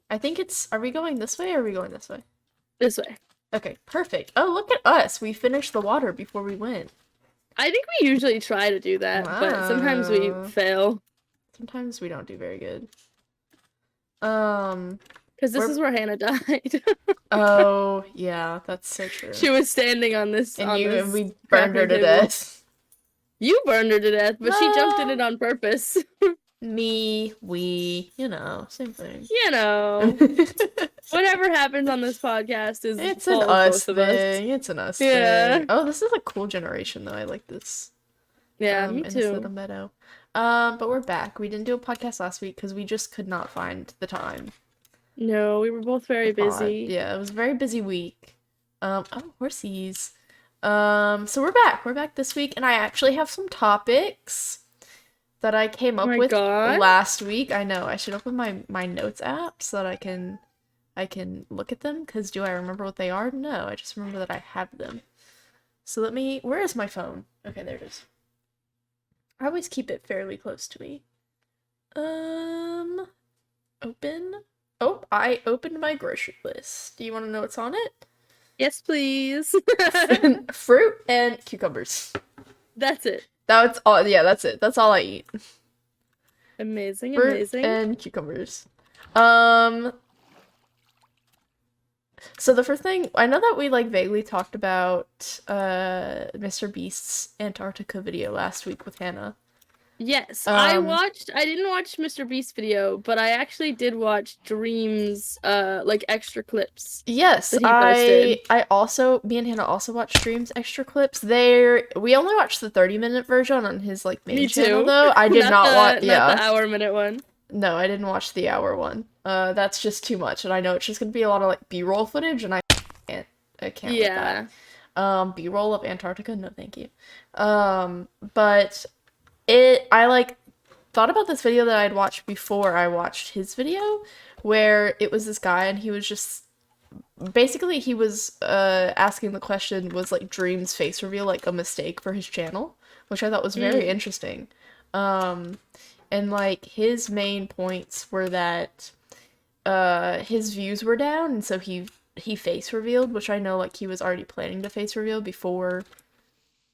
I think it's, are we going this way or are we going this way? This way. Okay, perfect. Oh, look at us. We finished the water before we went. I think we usually try to do that, but sometimes we Wow. fail. Sometimes we don't do very good. Because this is where Hannah died. Oh, yeah, that's so true. She was standing on this, And we burned crafting her to table. death. You burned her to death, but she jumped in No. it on purpose. Me, we, same thing. You know. Whatever happens on this podcast is It's an fault of us both of us. thing. It's an us Yeah. thing. Oh, this is a cool generation though. I like this. Yeah, me In this too. little meadow. But we're back. We didn't do a podcast last week because we just could not find the time. No, we were both very busy. Yeah, it was a very busy week. Oh, horsies. So we're back. We're back this week, and I actually have some topics that I came up with last week. I know. I should open my notes app so that I can look at them, because do I remember what they are? No, I just remember that I have them. So where is my phone? Okay, there it is. I always keep it fairly close to me. Open. Oh, I opened my grocery list. Do you want to know what's on it? Yes, please. Fruit and cucumbers. That's it. That's all. Yeah, that's it. That's all I eat. Amazing, Fruit amazing. and cucumbers. So the first thing, I know that we vaguely talked about Mr. Beast's Antarctica video last week with Hannah. Yes, I didn't watch Mr. Beast's video, but I actually did watch Dream's extra clips. Yes, that he posted. Me and Hannah also watched Dream's extra clips. We only watched the 30-minute version on his main channel though. I did not watch not the hour-minute one. No, I didn't watch the hour one. That's just too much, and I know it's just gonna be a lot of B-roll footage, and I can't Yeah. with that. B-roll of Antarctica? No, thank you. But I thought about this video that I'd watched before I watched his video, where it was this guy and he was just basically he was asking the question, was Dream's face reveal a mistake for his channel, which I thought was very interesting. And his main points were that his views were down, and so he face revealed, which I know he was already planning to face reveal before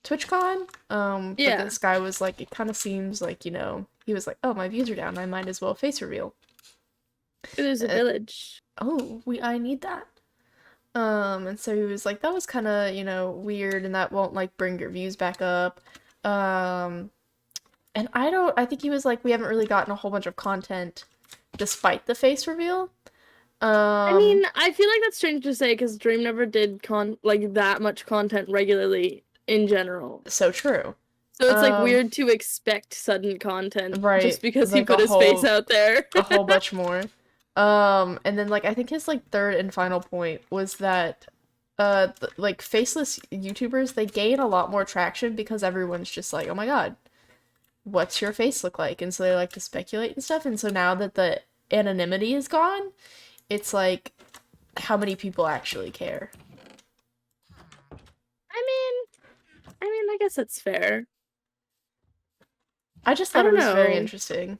TwitchCon. But this guy was it kind of seems he was oh, my views are down, I might as well face reveal. There's a village. Oh, I need that. And so he was that was kind of, weird, and that won't bring your views back up. And I think he was we haven't really gotten a whole bunch of content despite the face reveal. I mean, I feel that's strange to say because Dream never did that much content regularly in general. So true. So it's weird to expect sudden content, right? Just because he put his face out there. A whole bunch more. And then I think his third and final point was that faceless YouTubers, they gain a lot more traction because everyone's just oh my god, what's your face look like? And so they like to speculate and stuff. And so now that the anonymity is gone, it's how many people actually care? I mean, I guess that's fair. I just thought it was very interesting.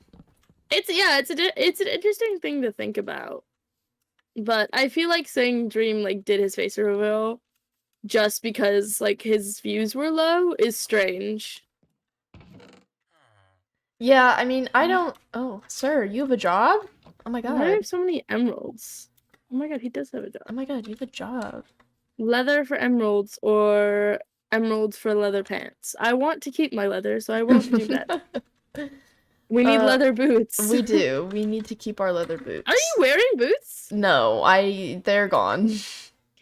It's an interesting thing to think about. But I feel saying Dream did his face reveal just because his views were low is strange. Yeah, I mean, I don't... Oh, sir, you have a job? Oh my god. Why do I have so many emeralds? Oh my god, he does have a job. Oh my god, you have a job. Leather for emeralds or emeralds for leather pants. I want to keep my leather, so I won't do that. We need leather boots. We do. We need to keep our leather boots. Are you wearing boots? No, they're gone.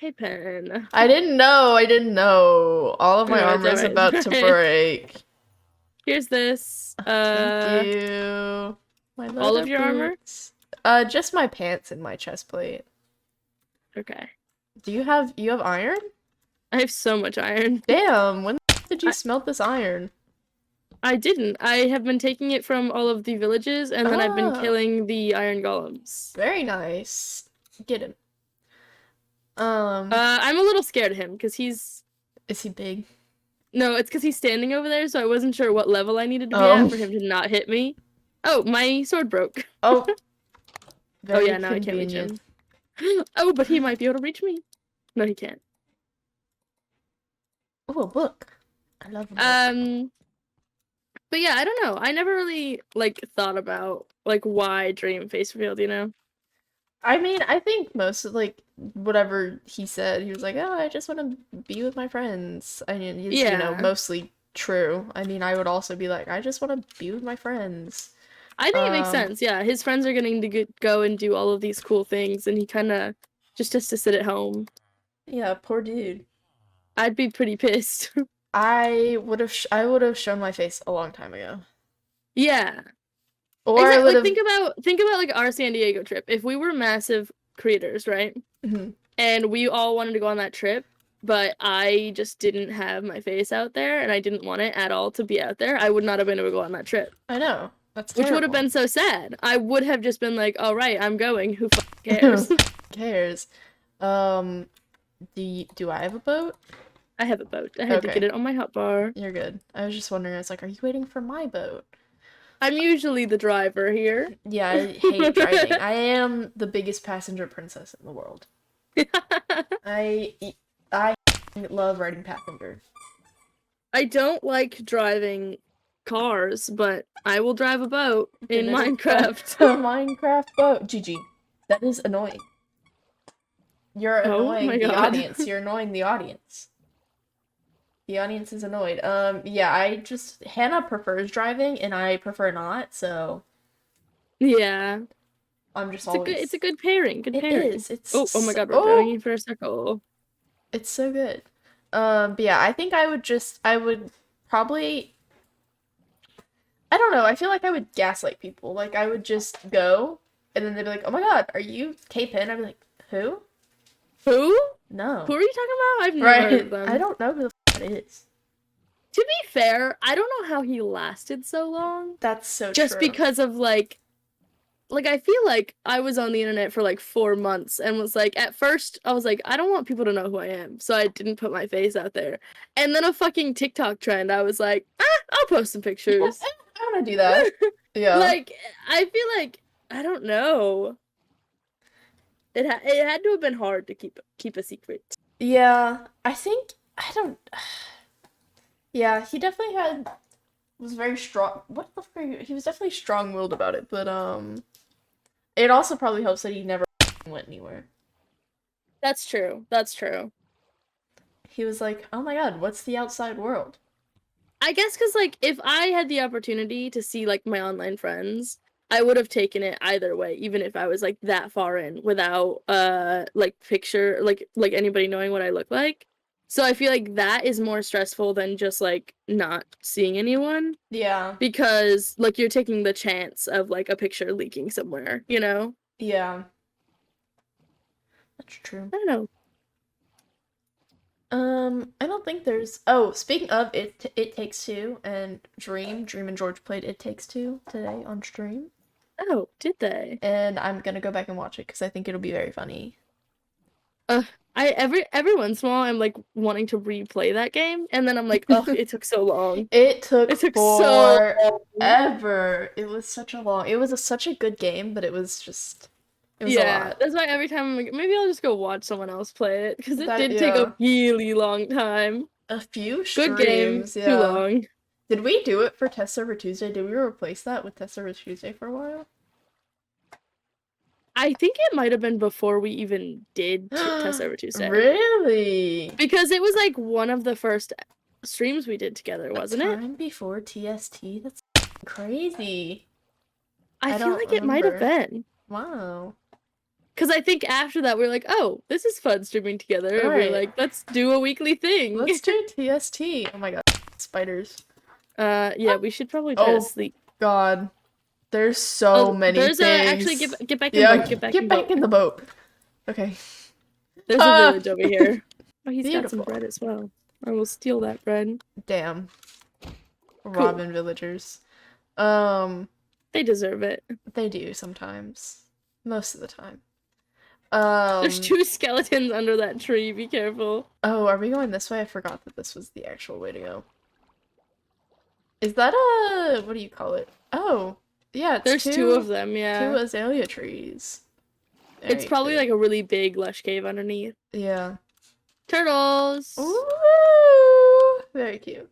Kaypenn. I didn't know. All of my armor's about to break. Here's this. Thank you. All of your boots. Just my pants and my chest plate. Okay. You have iron? I have so much iron. Damn, when did you smelt this iron? I didn't. I have been taking it from all of the villages, and then I've been killing the iron golems. Very nice. Get him. I'm a little scared of him, because he's... Is he big? No, it's because he's standing over there, so I wasn't sure what level I needed to be at for him to not hit me. Oh, my sword broke. Oh. Very yeah, now I can't reach convenient. him. Oh, but he might be able to reach me. No, he can't. Oh, a book. I love a book. But yeah, I don't know. I never really like thought about like why Dream face revealed, you know? I mean, I think most of like whatever he said, he was like, "Oh, I just want to be with my friends." I mean, is, Yeah. mostly true. I mean, I would also be like, "I just want to be with my friends." I think it makes sense. Yeah, his friends are getting to go and do all of these cool things, and he kind of just has to sit at home. Yeah, poor dude. I'd be pretty pissed. I would have shown my face a long time ago. Yeah. Or I Exactly. would Like have think about like our San Diego trip. If we were massive creators, right? Mhm. And we all wanted to go on that trip, but I just didn't have my face out there and I didn't want it at all to be out there, I would not have been able to go on that trip. I know. That's Which would have terrible. been so sad. I would have just been like, all right, I'm going. Who Who cares? cares? Um, do I have a boat? I have a boat. I had to get Okay, it on my hotbar. you're good. I was just wondering, I was like, are you waiting for my boat? I'm usually the driver here. Yeah, I hate driving. I am the biggest passenger princess in the world. I I love riding passenger. I don't like driving cars, but I will drive a boat in There's Minecraft. a Minecraft boat. GG. That is annoying. You're Oh my annoying the god. audience. You're annoying the audience. The audience is annoyed. Yeah, Hannah prefers driving and I prefer not, so Yeah. I'm just It's a always good pairing. Good It pairing. is. It's Oh my so, god, we're oh, going for a circle. it's so good. But yeah, I think I would probably I don't know, I feel like I would gaslight people. Like I would just go and then they'd be like, "Oh my God, are you Kaypenn?" I'd be like, "Who?" Who? No. Who are you talking about? I've never heard of Right. I them. don't know who the that is. To be fair, I don't know how he lasted so long. That's so Just true. because of like I feel like I was on the internet for like 4 months and was like at first I was like I don't want people to know who I am, so I didn't put my face out there. And then a fucking TikTok trend, I was like, I'll post some pictures. I want to do that. Yeah. Like I feel like I don't know. It had to have been hard to keep a secret. Yeah, I think I don't Yeah, he definitely was very strong. What the frick? He was definitely strong-willed about it, but it also probably helps that he never went anywhere. That's true. That's true. He was like, "Oh my God, what's the outside world?" I guess because like if I had the opportunity to see like my online friends, I would have taken it either way, even if I was like that far in without like picture like anybody knowing what I look like. So I feel like that is more stressful than just like not seeing anyone Yeah, because like you're taking the chance of like a picture leaking somewhere, you know? yeah, that's true. I don't know. I don't think there's. Oh, speaking of It Takes Two and Dream and George played It Takes Two today on stream, Oh, did they? and I'm gonna go back and watch it because I think it'll be very funny. I every once in a while I'm like wanting to replay that game and then I'm like, oh, it took so long. It took It took so long. forever. It was such a long. It was such a good game, but it was a Yeah, lot. that's why every time I'm like, maybe I'll just go watch someone else play it because it That did take a yeah, really long time. a few Good game, streams. too Yeah. long. Did we do it for Test Server Tuesday? Did we replace that with Test Server Tuesday for a while? I think it might have been before we even did Test Server Tuesday Really? because it was like one of the first streams we did together, wasn't it? Time before TST? That's crazy. I I feel don't like it might have remember. been. Wow. Because I think after that, we are like, oh, this is fun streaming together. And we're Right. like, let's do a weekly thing. Let's do TST. Oh my God. Spiders. Yeah, we should probably try to Oh sleep. God. There's so many There's things. actually get back in Yeah, boat. Get back get in back boat. in the boat. Okay. There's a village over here. Oh, he's got Beautiful. some bread as well. I will steal that bread. Damn. Robin villagers. They deserve it. They do sometimes. Most of the time. There's 2 skeletons under that tree. Be careful. Oh, are we going this way? I forgot that this was the actual way to go. Is that a what do you call it? Oh, yeah, it's There's 2 of them, yeah. 2 azalea trees. It's probably like a really big lush cave underneath. Yeah. Turtles. Ooh, very cute.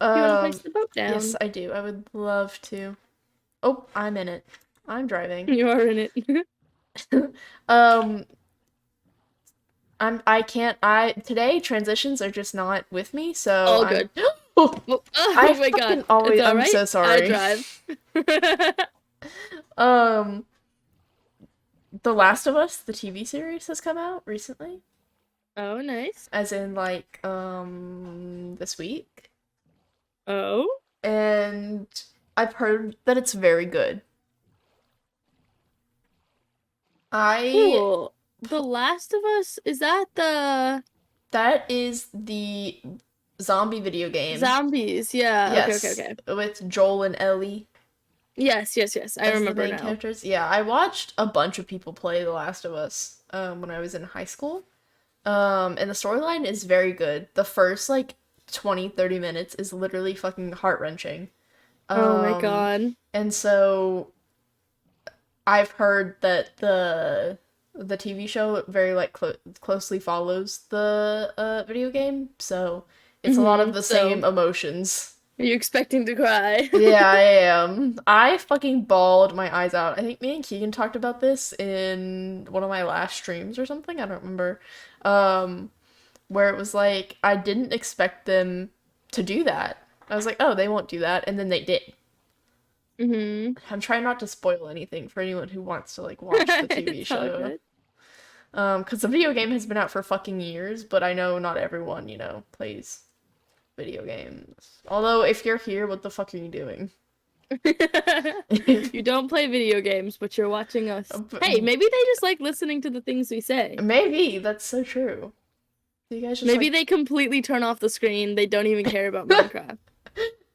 You want to place the boat down? Yes, I do. I would love to. Oh, I'm in it. I'm driving. You are in it. Today transitions are just not with me, so All good. Oh my god. Always, it's all I'm right. so sorry. I drive. The Last of Us, the TV series, has come out recently. Oh, nice. As in, like, this week. Oh? And I've heard that it's very good. Cool. The Last of Us, is that the... That is the zombie video game. Zombies, yeah. Yes, Okay. with Joel and Ellie. Yes. I remember the main now. characters. Yeah, I watched a bunch of people play The Last of Us when I was in high school. And the storyline is very good. The first, like, 20-30 minutes is literally fucking heart-wrenching. Oh my god. And so I've heard that the TV show very like closely follows the video game, so it's a lot of the same emotions. Are you expecting to cry? Yeah, I am. I fucking bawled my eyes out. I think me and Keegan talked about this in one of my last streams or something. I don't remember. Where it was like I didn't expect them to do that. I was like, oh, they won't do that, and then they did. I'm trying not to spoil anything for anyone who wants to like watch the TV show. Because the video game has been out for fucking years, but I know not everyone, plays video games. Although, if you're here, what the fuck are you doing? You don't play video games, but you're watching us. Hey, maybe they just like listening to the things we say. Maybe, that's so true. You guys just maybe they completely turn off the screen. They don't even care about Minecraft.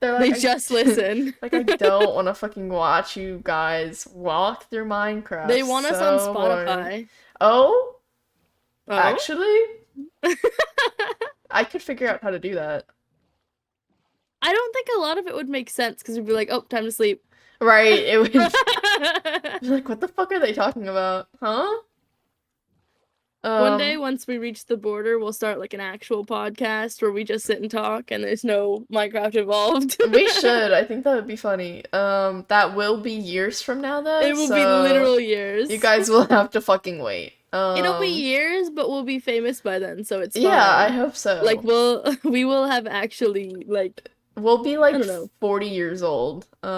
They just listen. Like, I don't want to fucking watch you guys walk through Minecraft. They want us on Spotify. Oh? Actually? I could figure out how to do that. I don't think a lot of it would make sense, because we'd be like, oh, time to sleep. Right, it would be like, what the fuck are they talking about? Huh? One day, once we reach the border, we'll start like an actual podcast where we just sit and talk and there's no Minecraft involved. We should. I think that would be funny. That will be years from now, though. It will be literal years. You guys will have to fucking wait. It'll be years, but we'll be famous by then, so it's fine. Yeah, I hope so. Like, we will have actually, like... We'll be like 40 years old, doing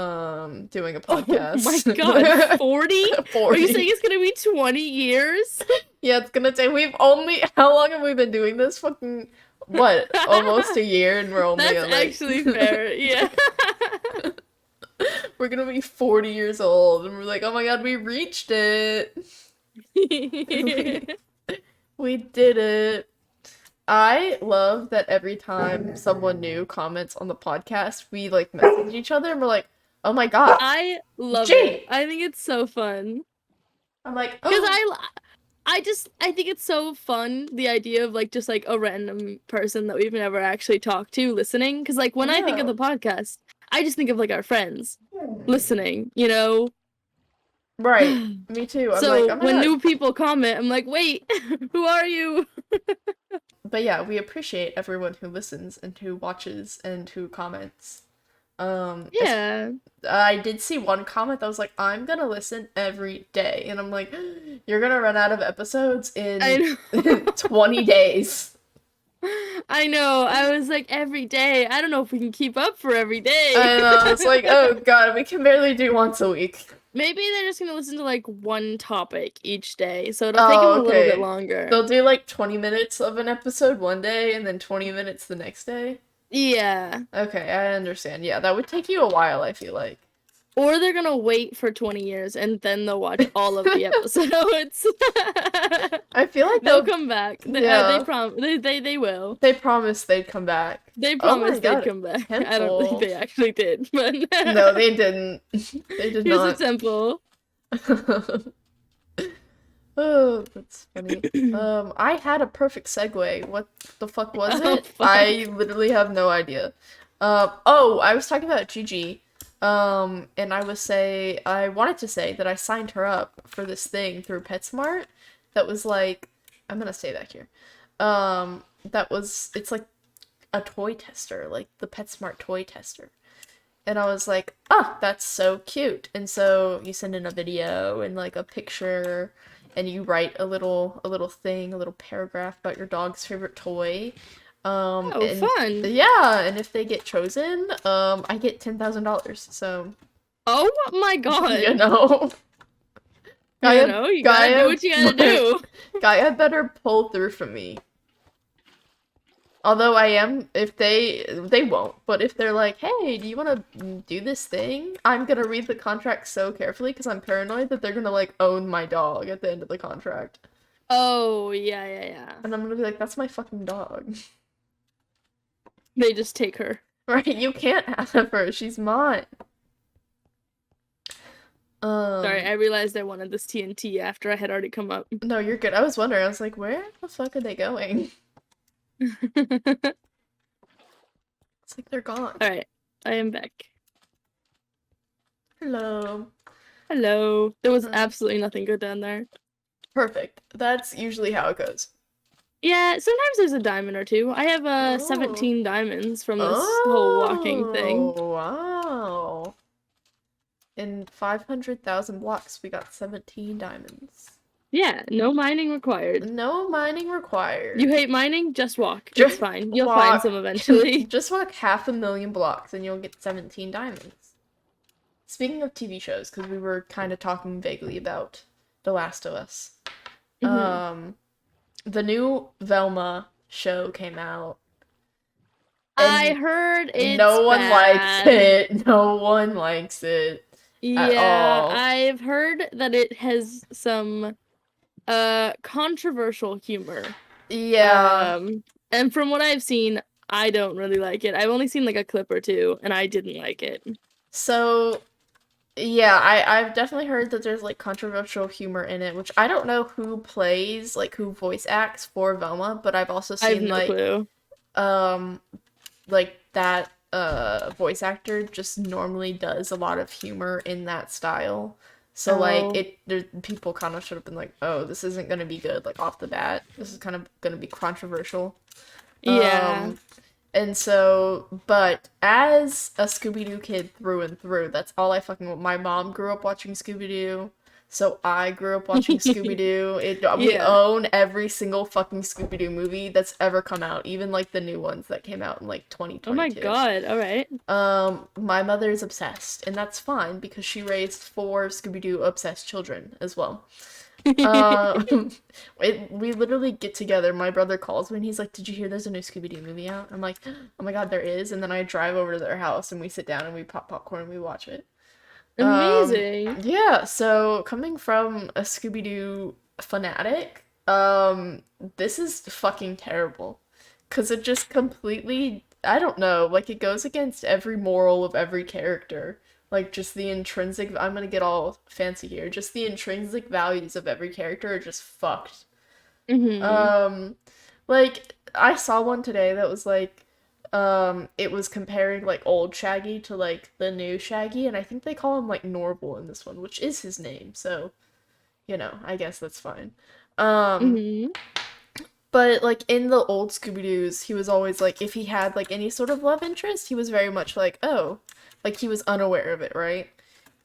a podcast. Oh my god, 40? 40. Are you saying it's gonna be 20 years? Yeah, it's gonna take, how long have we been doing this? Fucking, what, almost a year, and we're only That's actually fair, yeah. We're gonna be 40 years old, and we're like, oh my god, we reached it. We did it. I love that every time someone new comments on the podcast, we like message each other and we're like, oh my god. I love it. I think it's so fun. I'm like, because I think it's so fun, the idea of like just like a random person that we've never actually talked to listening. Because like when I think of the podcast, I just think of like our friends listening, you know? Right. Me too. I'm so like, when new people comment, I'm like, wait, who are you? But yeah, we appreciate everyone who listens and who watches and who comments. Yeah. I did see one comment that was like, I'm gonna listen every day. And I'm like, you're gonna run out of episodes in 20 days. I know. I was like, every day. I don't know if we can keep up for every day. I know. It's like, oh god, we can barely do once a week. Maybe they're just gonna listen to like one topic each day, so it'll take them a little bit longer. They'll do like 20 minutes of an episode one day and then 20 minutes the next day? Yeah. Okay, I understand. Yeah, that would take you a while, I feel like. Or they're gonna wait for 20 years and then they'll watch all of the episodes. I feel like they'll come back. Yeah. They will. They promised they'd come back. They promised they'd come back. I don't think they actually did, but no, they didn't. They did not. Here's a temple. Oh, that's funny. I had a perfect segue. What the fuck was it? Fuck. I literally have no idea. I was talking about Gigi. And I wanted to say that I signed her up for this thing through PetSmart that was like, I'm gonna say that here. It's like a toy tester, like the PetSmart toy tester. And I was like, oh, that's so cute. And so you send in a video and like a picture and you write a little thing, a little paragraph about your dog's favorite toy. Oh, And fun. yeah, and if they get chosen, I get $10,000. So, Oh my you god. know, You know, you gotta do what you gotta do. Gaia better pull through for me. Although if they won't, but if they're like, hey, do you want to do this thing? I'm gonna read the contract so carefully because I'm paranoid that they're gonna like own my dog at the end of the contract. Oh, yeah, yeah, yeah. And I'm gonna be like, that's my fucking dog. They just take her. Right? You can't have her. She's mine. Sorry, I realized I wanted this TNT after I had already come up. No, you're good. I was wondering. I was like, where the fuck are they going? It's like they're gone. Alright, I am back. Hello. Hello. There was absolutely nothing good down there. Perfect. That's usually how it goes. Yeah, sometimes there's a diamond or two. I have 17 diamonds from this whole walking thing. Oh, wow. In 500,000 blocks, we got 17 diamonds. Yeah, no mining required. No mining required. You hate mining? Just walk. Just It's fine. You'll walk. find some eventually. Just walk 500,000 blocks and you'll get 17 diamonds. Speaking of TV shows, because we were kind of talking vaguely about The Last of Us. The new Velma show came out. I heard it's no one bad. likes it. No one likes it. Yeah, I've heard that it has some controversial humor. Yeah. And from what I've seen, I don't really like it. I've only seen like a clip or two, and I didn't like it. So, yeah, I've definitely heard that there's like controversial humor in it, which I don't know who plays, like who voice acts for Velma, but I've also seen I have no clue. Like that voice actor just normally does a lot of humor in that style. So like people kind of should have been like, oh, this isn't gonna be good, like off the bat. This is kind of gonna be controversial. Yeah. And so, but as a Scooby-Doo kid through and through, that's all I fucking. My mom grew up watching Scooby-Doo, so I grew up watching Scooby-Doo. We own every single fucking Scooby-Doo movie that's ever come out, even like the new ones that came out in like 2022. Oh my god! All right. My mother's obsessed, and that's fine because she raised 4 Scooby-Doo obsessed children as well. We literally get together. My brother calls me and he's like, "Did you hear there's a new Scooby-Doo movie out?" I'm like, "Oh my god, there is!" And then I drive over to their house and we sit down and we pop popcorn and we watch it. Amazing. Yeah. So coming from a Scooby-Doo fanatic, this is fucking terrible, cause it just completely, I don't know, like it goes against every moral of every character. Like, just the intrinsic, I'm gonna get all fancy here, just the intrinsic values of every character are just fucked. Like, I saw one today that was like, it was comparing, like, old Shaggy to, like, the new Shaggy, and I think they call him, like, Norval in this one, which is his name, so, you know, I guess that's fine. But, like, in the old Scooby-Doos, he was always, like, if he had, like, any sort of love interest, he was very much like, oh, like, he was unaware of it, right?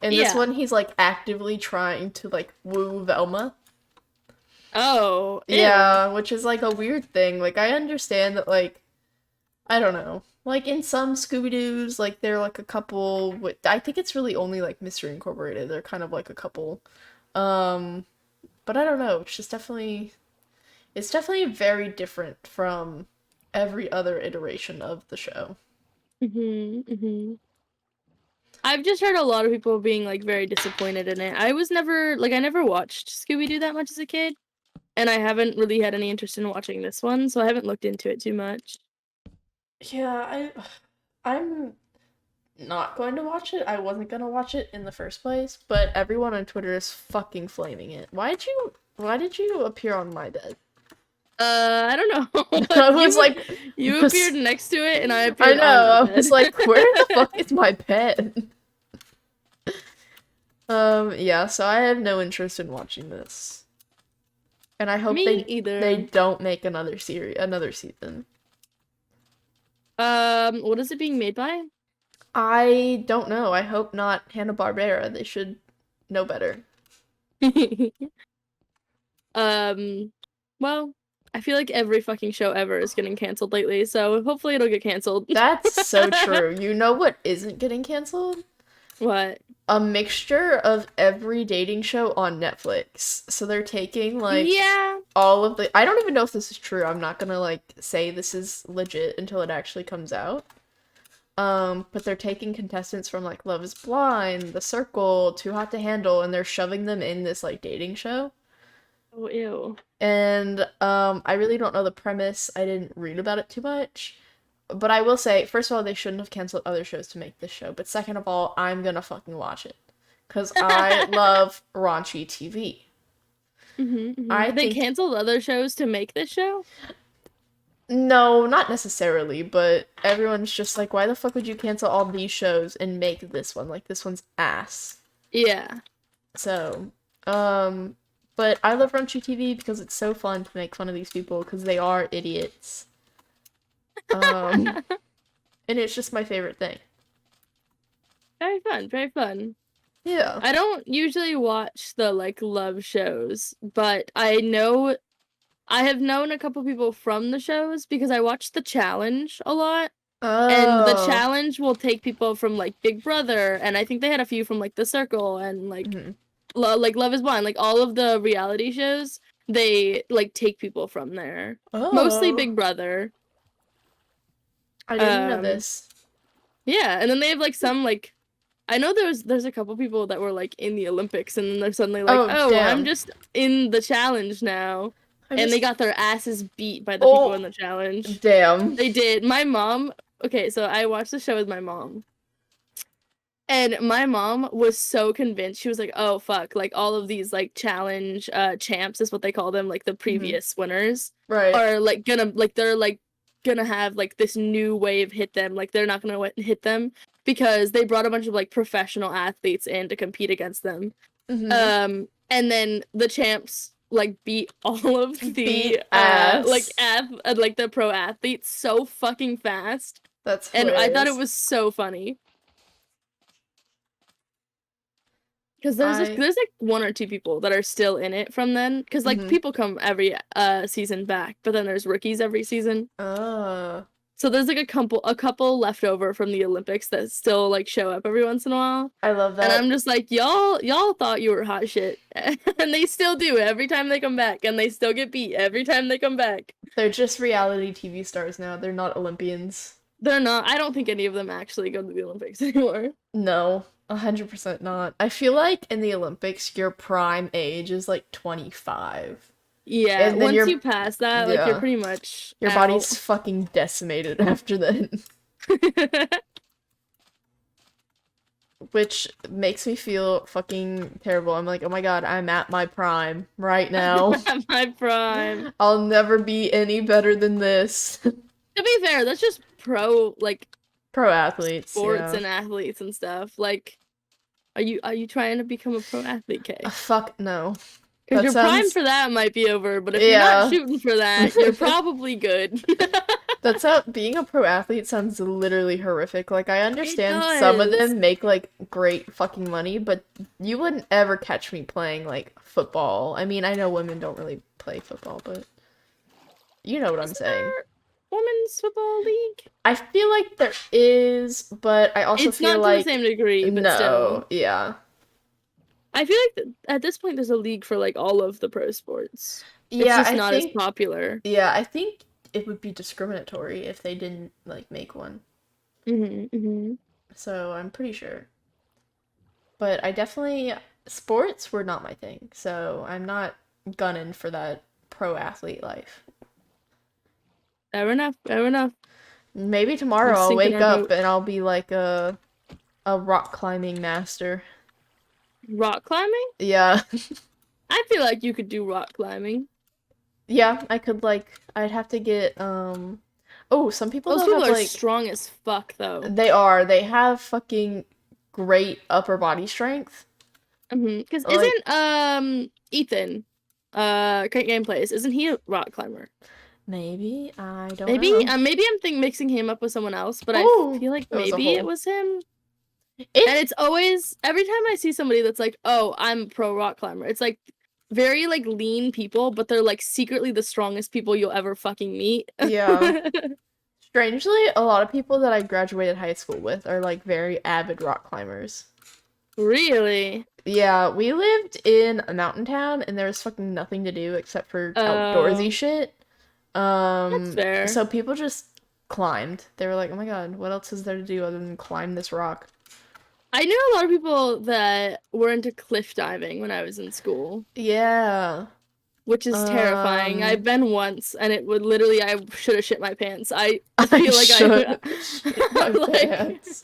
In this one, he's, like, actively trying to, like, woo Velma. Oh. Ew. Yeah, which is, like, a weird thing. Like, I understand that, like, I don't know. Like, in some Scooby-Doos, like, they're, like, a couple with... I think it's really only, like, Mystery Incorporated. They're kind of, like, a couple. But I don't know. It's just definitely... It's definitely very different from every other iteration of the show. I've just heard a lot of people being, like, very disappointed in it. I was never, like, I never watched Scooby-Doo that much as a kid, and I haven't really had any interest in watching this one, so I haven't looked into it too much. Yeah, I'm not going to watch it. I wasn't gonna watch it in the first place, but everyone on Twitter is fucking flaming it. Why did you appear on my bed? I don't know. I was you appeared next to it, and I appeared I know, on the I was bed. like, where the fuck is my bed? Yeah, so I have no interest in watching this. And I hope Me they either. don't make another season. What is it being made by? I don't know. I hope not Hanna-Barbera. They should know better. Um, well, I feel like every fucking show ever is getting canceled lately, so hopefully it'll get canceled. That's so true. You know what isn't getting canceled? What? A mixture of every dating show on Netflix. So they're taking like Yeah. all of the I don't even know if this is true. I'm not gonna like say this is legit until it actually comes out. But they're taking contestants from like Love is Blind, The Circle, Too Hot to Handle, and they're shoving them in this like dating show. Oh, ew. And I really don't know the premise. I didn't read about it too much. But I will say, first of all, they shouldn't have canceled other shows to make this show. But second of all, I'm gonna fucking watch it. Because I love raunchy TV. I They think, canceled other shows to make this show? no, not necessarily, but everyone's just like, why the fuck would you cancel all these shows and make this one? Like, this one's ass. Yeah. So, but I love raunchy TV because it's so fun to make fun of these people because they are idiots. Um, and it's just my favorite thing. Very fun, very fun. Yeah. I don't usually watch the like love shows, but I have known a couple people from the shows because I watch The Challenge a lot. And The Oh. Challenge will take people from like Big Brother, and I think they had a few from like The Circle and like Mhm. like Love is Blind, like all of the reality shows. They like take people from there. Mostly Oh. Big Brother. I didn't know Um, this. yeah, and then they have like some like I know there's a couple people that were like in the Olympics, and then they're suddenly like, Oh, oh, I'm damn. just in the challenge now, I and they just. got their asses beat by the people in Oh, the challenge. damn. They did. My mom. Okay, so I watched the show with my mom. And my mom was so convinced. She was like, "Oh fuck, like all of these like challenge champs is what they call them, like the Mhm. previous winners Right. are like gonna like they're like gonna have like this new wave hit them. Like they're not gonna hit them because they brought a bunch of like professional athletes in to compete against them. Mhm. And then the champs like beat all of the Beat ass. like the pro athletes so fucking fast. That's And I thought it hilarious. was so funny. Because I. there's like one or two people that are still in it from then. Because like Mhm. people come every season back, but then there's rookies every season. Oh. So there's like a couple left over from the Olympics that still like show up every once in a while. I love And that. I'm just like, y'all thought you were hot shit. And they still do every time they come back, and they still get beat every time they come back. They're just reality TV stars now. They're not Olympians. They're not, I don't think any of them actually go to the Olympics anymore. No, 100% not. I feel like in the Olympics, your prime age is like 25. Yeah, And then once you pass that, like you're yeah, pretty much your out. body's fucking decimated after that. Which makes me feel fucking terrible. I'm like, oh my god, I'm at my prime right now. At my prime. I'll never be any better than this. To be fair, that's just pro like Pro athletes, sports yeah. and athletes and stuff. Like, are you trying to become a pro athlete, Kay? Fuck no. Because That your prime sounds, for that might be over, but if you're not yeah. shooting for that, you're probably good. That's how being a pro athlete sounds literally horrific. Like, I It understand some of does. them make like great fucking money, but you wouldn't ever catch me playing like football. I mean, I know women don't really play football, but you know what I'm Isn't saying. there women's football league? I feel like there is, but I also It's feel not to the like same degree, but still. no, yeah. I feel like at this point there's a league for like all of the pro sports. It's Yeah, just not as popular. I think it would be discriminatory if they didn't like make one. Hmm. So I'm pretty sure. But I definitely sports were not my thing, so I'm not gunning for that pro athlete life. Fair enough. Fair enough. Maybe I'm tomorrow I'll sinking wake our up boat. and I'll be like a rock climbing master. Rock climbing? Yeah. I feel like you could do rock climbing. Yeah, I could like I'd have to get oh, some people Those though people have are like strong as fuck, though. they have fucking great upper body strength. Because Like, isn't Ethan, Great Gameplays, isn't he a rock climber? maybe I don't Maybe know. maybe I'm mixing him up with someone else, but I Oh, feel like it was a maybe it hole. was him. And It it's always every time I see somebody that's like, "Oh, I'm pro rock climber." It's like very like lean people, but they're like secretly the strongest people you'll ever fucking meet. yeah. Strangely, a lot of people that I graduated high school with are like very avid rock climbers. Really? Yeah, we lived in a mountain town and there was fucking nothing to do except for outdoorsy Um, shit. that's fair. So people just climbed. They were like, "Oh my God, what else is there to do other than climb this rock?" I knew a lot of people that were into cliff diving when I was in school, Yeah. which is terrifying. I've Um, been once, and it would literally, I should have shit my pants. I I feel like should shit my like, pants.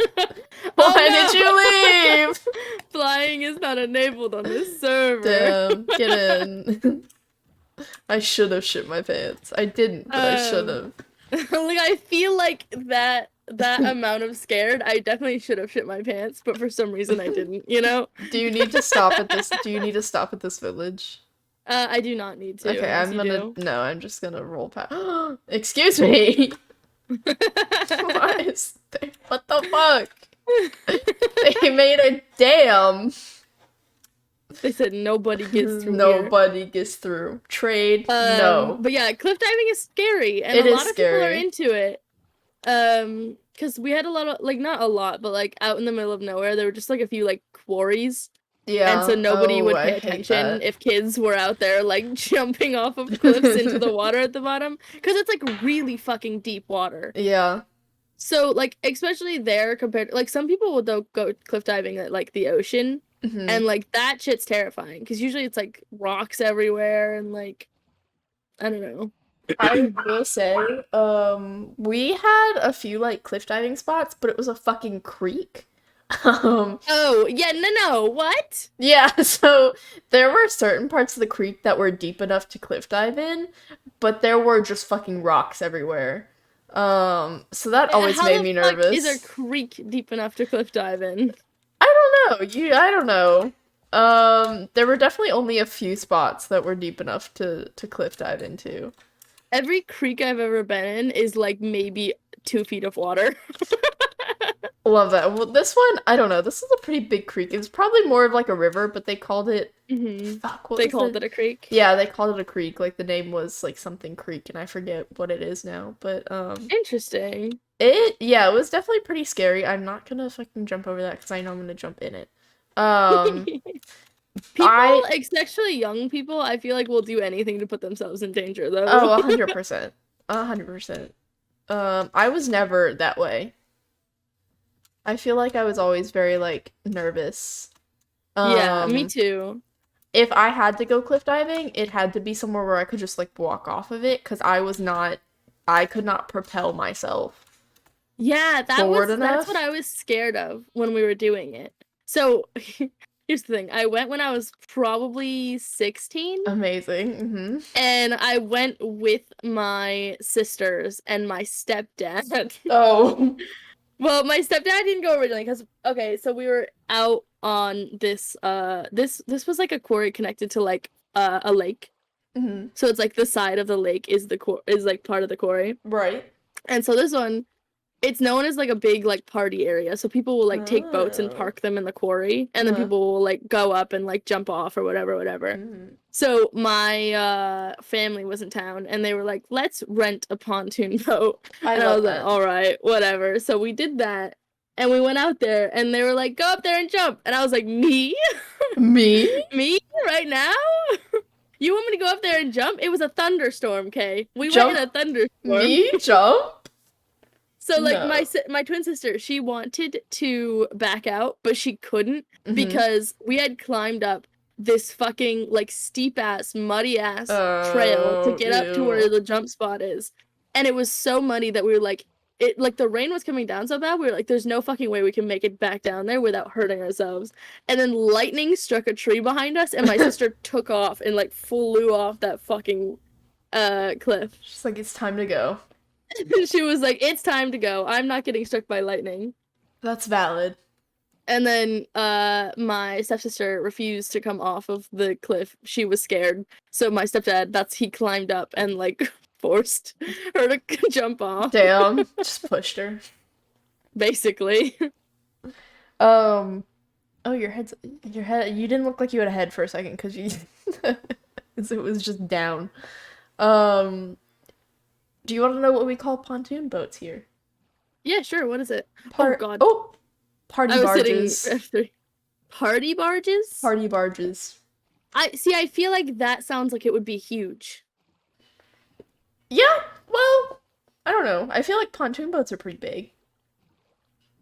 Why did oh you leave? no! Flying is not enabled on this server. Damn, get in. I should have shit my pants. I didn't, but I should Um, have. like I feel like that amount of scared, I definitely should have shit my pants, but for some reason I didn't, you know? Do you need to stop at this? Do you need to stop at this village? I do not need to, Okay, unless I'm you gonna. do. No, I'm just gonna roll past. Excuse me. Why is there? What the fuck? They made a dam. They said nobody gets through here. Nobody gets through. Trade? No. But yeah, cliff diving is scary, and It a is lot of people are scary. into it. Because we had a lot of like not a lot, but like out in the middle of nowhere, there were just like a few like quarries. And so Yeah. nobody Oh, would I pay hate attention that. if kids were out there like jumping off of cliffs into the water at the bottom. Because it's like really fucking deep water. Yeah. So like especially there compared like some people will go cliff diving at like the ocean. Hmm. And like that shit's terrifying. Because usually it's like rocks everywhere and like I don't know. I will say, we had a few like cliff diving spots, but it was a fucking creek. Um, Oh, yeah, no, what? yeah, so there were certain parts of the creek that were deep enough to cliff dive in, but there were just fucking rocks everywhere. So that always How made the me fuck is a nervous. creek deep enough to cliff dive in? I don't know. I don't know. There were definitely only a few spots that were deep enough to cliff dive into. Every creek I've ever been in is like maybe 2 feet of water. Love that. Well, this one, I don't know. This is a pretty big creek. It was probably more of like a river, but they called it. Fuck, what They was called it? it a creek. Yeah, they called it a creek. Like the name was like something creek, and I forget what it is now. But Interesting. it was definitely pretty scary. I'm not gonna fucking jump over that because I know I'm gonna jump in it. Um, People, I especially young people, I feel like will do anything to put themselves in danger, though. 100%, 100%. I was never that way. I feel like I was always very like nervous. Yeah, me Um, too. if I had to go cliff diving, it had to be somewhere where I could just like walk off of it because I could not propel myself Yeah, forward that's what enough. I was scared of when we were doing it. So here's the thing. I went when I was probably 16. Amazing. Hmm. And I went with my sisters and my stepdad. Oh. Well, my stepdad didn't go originally because okay, so we were out on this was like a quarry connected to like a lake. Hmm. So it's like the side of the lake is is like part of the quarry. Right. And so this one it's known as like a big like party area. So people will like take boats and Oh. park them in the quarry and then Uh-huh. people will like go up and like jump off or whatever. Hmm. So my family was in town and they were like, let's rent a pontoon boat. I And I love was like, that. all right, whatever. So we did that and we went out there and they were like, go up there and jump. And I was like, me? Me? Me right now? You want me to go up there and jump? It was a thunderstorm, Kay. We went Jump? in a thunderstorm. Me? Jump? So like No. my twin sister, she wanted to back out, but she couldn't Hmm. because we had climbed up this fucking like steep ass, muddy ass trail to Oh, get up to where ew. the jump spot is. And it was so muddy that we were like it like the rain was coming down so bad, we were like, there's no fucking way we can make it back down there without hurting ourselves. And then lightning struck a tree behind us and my sister took off and like flew off that fucking cliff. She's like, it's time to go. She was like, it's time to go. I'm not getting struck by lightning. That's valid. And then my stepsister refused to come off of the cliff. She was scared. So my stepdad, he climbed up and like forced her to jump off, Damn, just pushed her. basically. Oh, your head. You didn't look like you had a head for a second because you, 'cause it was just down. Um, do you want to know what we call pontoon boats here? Yeah, sure. What is it? Oh God. Oh, party I was barges. sitting after party barges. Party barges. I feel like that sounds like it would be huge. Yeah, well, I don't know. I feel like pontoon boats are pretty big.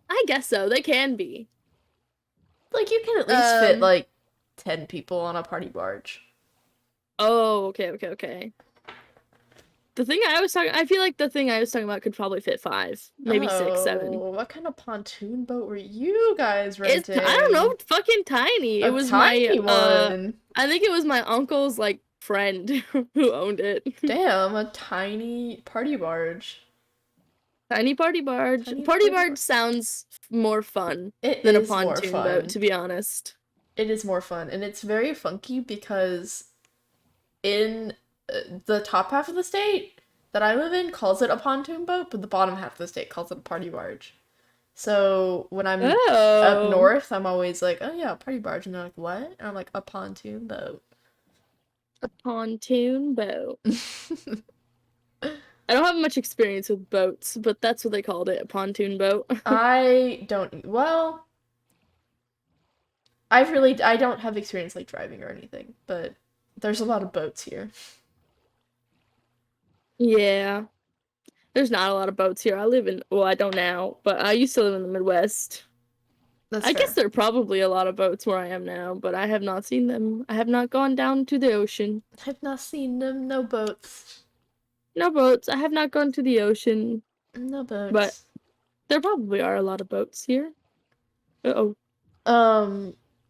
I guess so. They can be. Like, you can at least fit, like, 10 people on a party barge. Oh, okay. I feel like the thing I was talking about could probably fit 5, maybe 6, 7. What kind of pontoon boat were you guys renting? I don't know, fucking tiny. It was tiny one. I think it was my uncle's, like, friend who owned it. Damn, a tiny party barge. Tiny party barge. Party barge sounds more fun than a pontoon boat, to be honest. It is more fun, and it's very funky because in the top half of the state that I live in calls it a pontoon boat, but the bottom half of the state calls it a party barge. So when I'm up north, I'm always like, oh yeah, party barge, and they're like, what? And I'm like, a pontoon boat. A pontoon boat. I don't have much experience with boats, but that's what they called it, a pontoon boat. I don't, well, I don't have experience like driving or anything, but there's a lot of boats here. Yeah. There's not a lot of boats here. I don't now, but I used to live in the Midwest. I guess there are probably a lot of boats where I am now, but I have not seen them. I have not gone down to the ocean. I've not seen them, no boats. No boats. I have not gone to the ocean. No boats. But there probably are a lot of boats here. Uh-oh.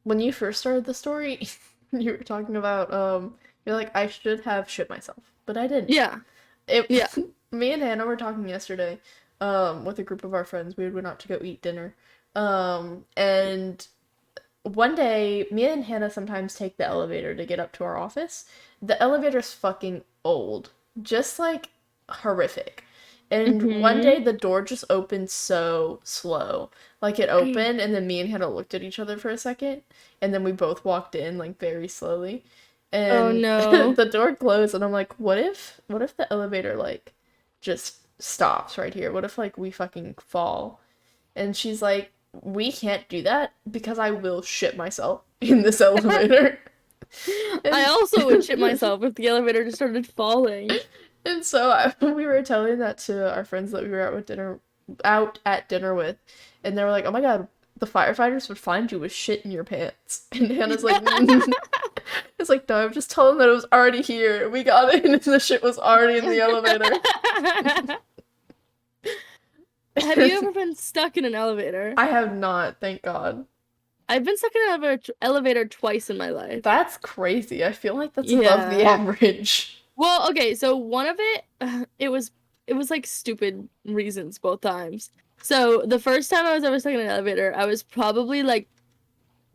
When you first started the story, you were talking about, you're like, I should have shit myself, but I didn't. Yeah. Me and Hannah were talking yesterday, with a group of our friends. We went out to go eat dinner. And one day, me and Hannah sometimes take the elevator to get up to our office. The elevator's fucking old. Just, like, horrific. And one day, the door just opened so slow. Like, it opened, and then me and Hannah looked at each other for a second, and then we both walked in, like, very slowly. And oh no. the door closed, and I'm like, what if the elevator, like, just stops right here? What if, like, we fucking fall? And she's like, we can't do that because I will shit myself in this elevator. I also would shit myself if the elevator just started falling. And so we were telling that to our friends that we were out at dinner with, and they were like, oh my god, the firefighters would find you with shit in your pants. And Hannah's like, it's like, no, I'm just telling them that it was already here. We got in and the shit was already in the elevator. Have you ever been stuck in an elevator? I have not, thank God. I've been stuck in an elevator twice in my life. That's crazy. I feel like that's above the average. Well, okay, so one of it was like stupid reasons both times. So the first time I was ever stuck in an elevator, I was probably like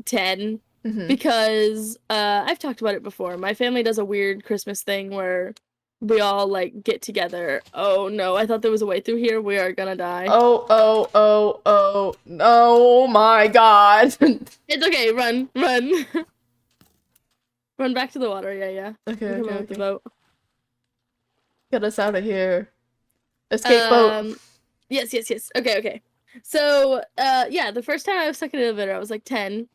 10 because I've talked about it before. My family does a weird Christmas thing where we all like get together. Oh no, I thought there was a way through here. We are gonna die. Oh my god. It's okay, run. Run back to the water, yeah. Okay. With the boat. Get us out of here. Escape boat. Yes. Okay. So, yeah, the first time I was stuck in an elevator, I was like 10.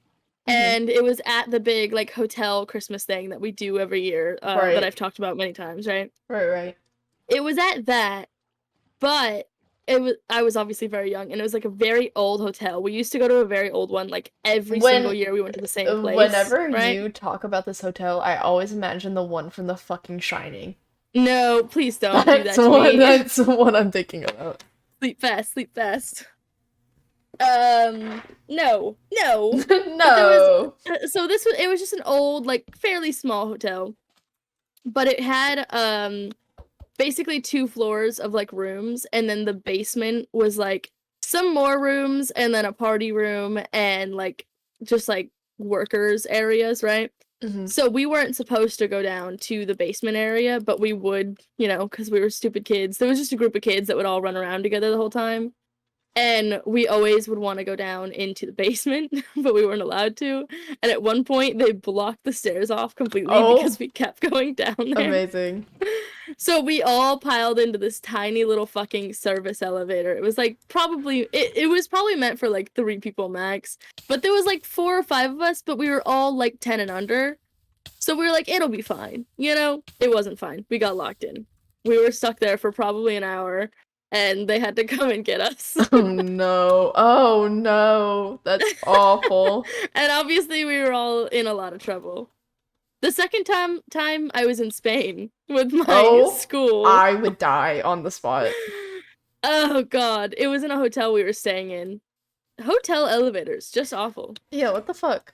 And it was at the big, like, hotel Christmas thing that we do every year, that I've talked about many times, right? Right. It was at that, but I was obviously very young, and it was, like, a very old hotel. We used to go to a very old one, like, every single year we went to the same place. Whenever you talk about this hotel, I always imagine the one from The fucking Shining. No, please don't do that to me. That's the one I'm thinking about. Sleep fast. No. No. So it was just an old, like, fairly small hotel, but it had basically 2 floors of like rooms, and then the basement was like some more rooms and then a party room and like just like workers areas, right? Mm-hmm. So we weren't supposed to go down to the basement area, but we would, you know, because we were stupid kids. There was just a group of kids that would all run around together the whole time. And we always would want to go down into the basement, but we weren't allowed to. And at one point, they blocked the stairs off completely Oh, because we kept going down there. amazing. So we all piled into this tiny little fucking service elevator. It was like it was probably meant for like 3 people max, but there was like 4 or 5 of us, but we were all like 10 and under. So we were like, it'll be fine. You know, it wasn't fine. We got locked in. We were stuck there for probably an hour and they had to come and get us. Oh no. Oh no. That's awful. And obviously we were all in a lot of trouble. The second time I was in Spain with my Oh, school. I would die on the spot. Oh god, it was in a hotel we were staying in. Hotel elevators, just awful. Yeah, what the fuck?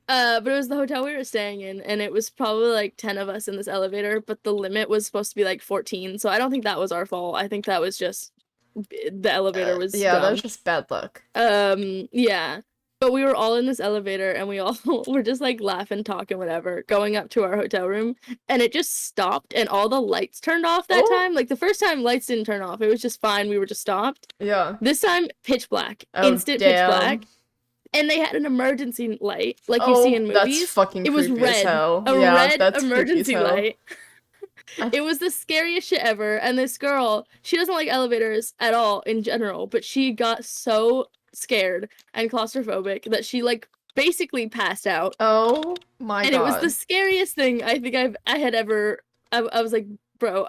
But it was the hotel we were staying in, and it was probably like 10 of us in this elevator, but the limit was supposed to be like 14, so I don't think that was our fault. I think that was just the elevator was Yeah, that dumb. was just bad luck. Yeah. But we were all in this elevator and we all were just like laughing, talking, whatever, going up to our hotel room, and it just stopped and all the lights turned off that Oh. time. Like the first time lights didn't turn off. It was just fine. We were just stopped. Yeah. This time pitch black. Oh, Instant damn. pitch black. And they had an emergency light like you see in movies. That's fucking It was creepy as red. hell. A Yeah, red that's creepy as emergency hell. light. It was the scariest shit ever. And this girl, she doesn't like elevators at all in general, but she got so scared and claustrophobic that she like basically passed out. Oh my And god. it was the scariest thing I think I had ever. I was like, bro,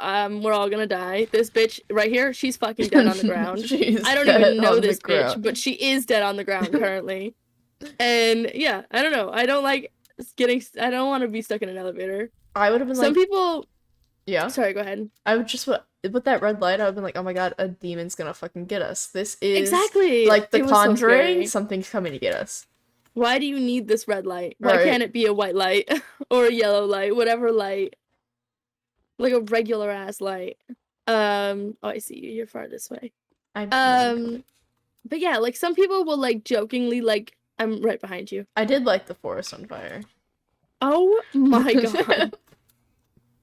we're all gonna die. This bitch right here, she's fucking dead on the ground. She's I don't dead even know on the this bitch, ground. but she is dead on the ground currently. And yeah, I don't know. I don't like I don't want to be stuck in an elevator. I would have been Some like, people. yeah. Sorry, go ahead. I would just with that red light, I would have been like, oh my god, a demon's gonna fucking get us. This is Exactly. like The It was so Conjuring. scary. Something's coming to get us. Why do you need this red light? Why Right. can't it be a white light or a yellow light, whatever light, like a regular ass light? Oh, I see you. You're far this way. But yeah, like some people will like jokingly like I'm right behind you. I did like the forest on fire. Oh my god.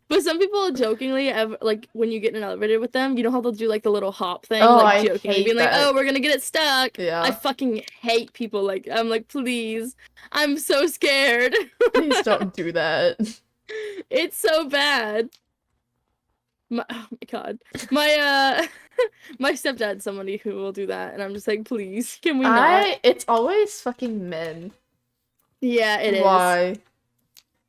But some people jokingly, like when you get in an elevator with them, you know how they'll do like the little hop thing, Oh, like I jokingly, hate being like, that. "Oh, we're gonna get it stuck." Yeah. I fucking hate people like. I'm like, please, I'm so scared. Please don't do that. It's so bad. Oh my god, my my stepdad's somebody who will do that, and I'm just like, please, can we not? It's always fucking men. Yeah, it is. Why?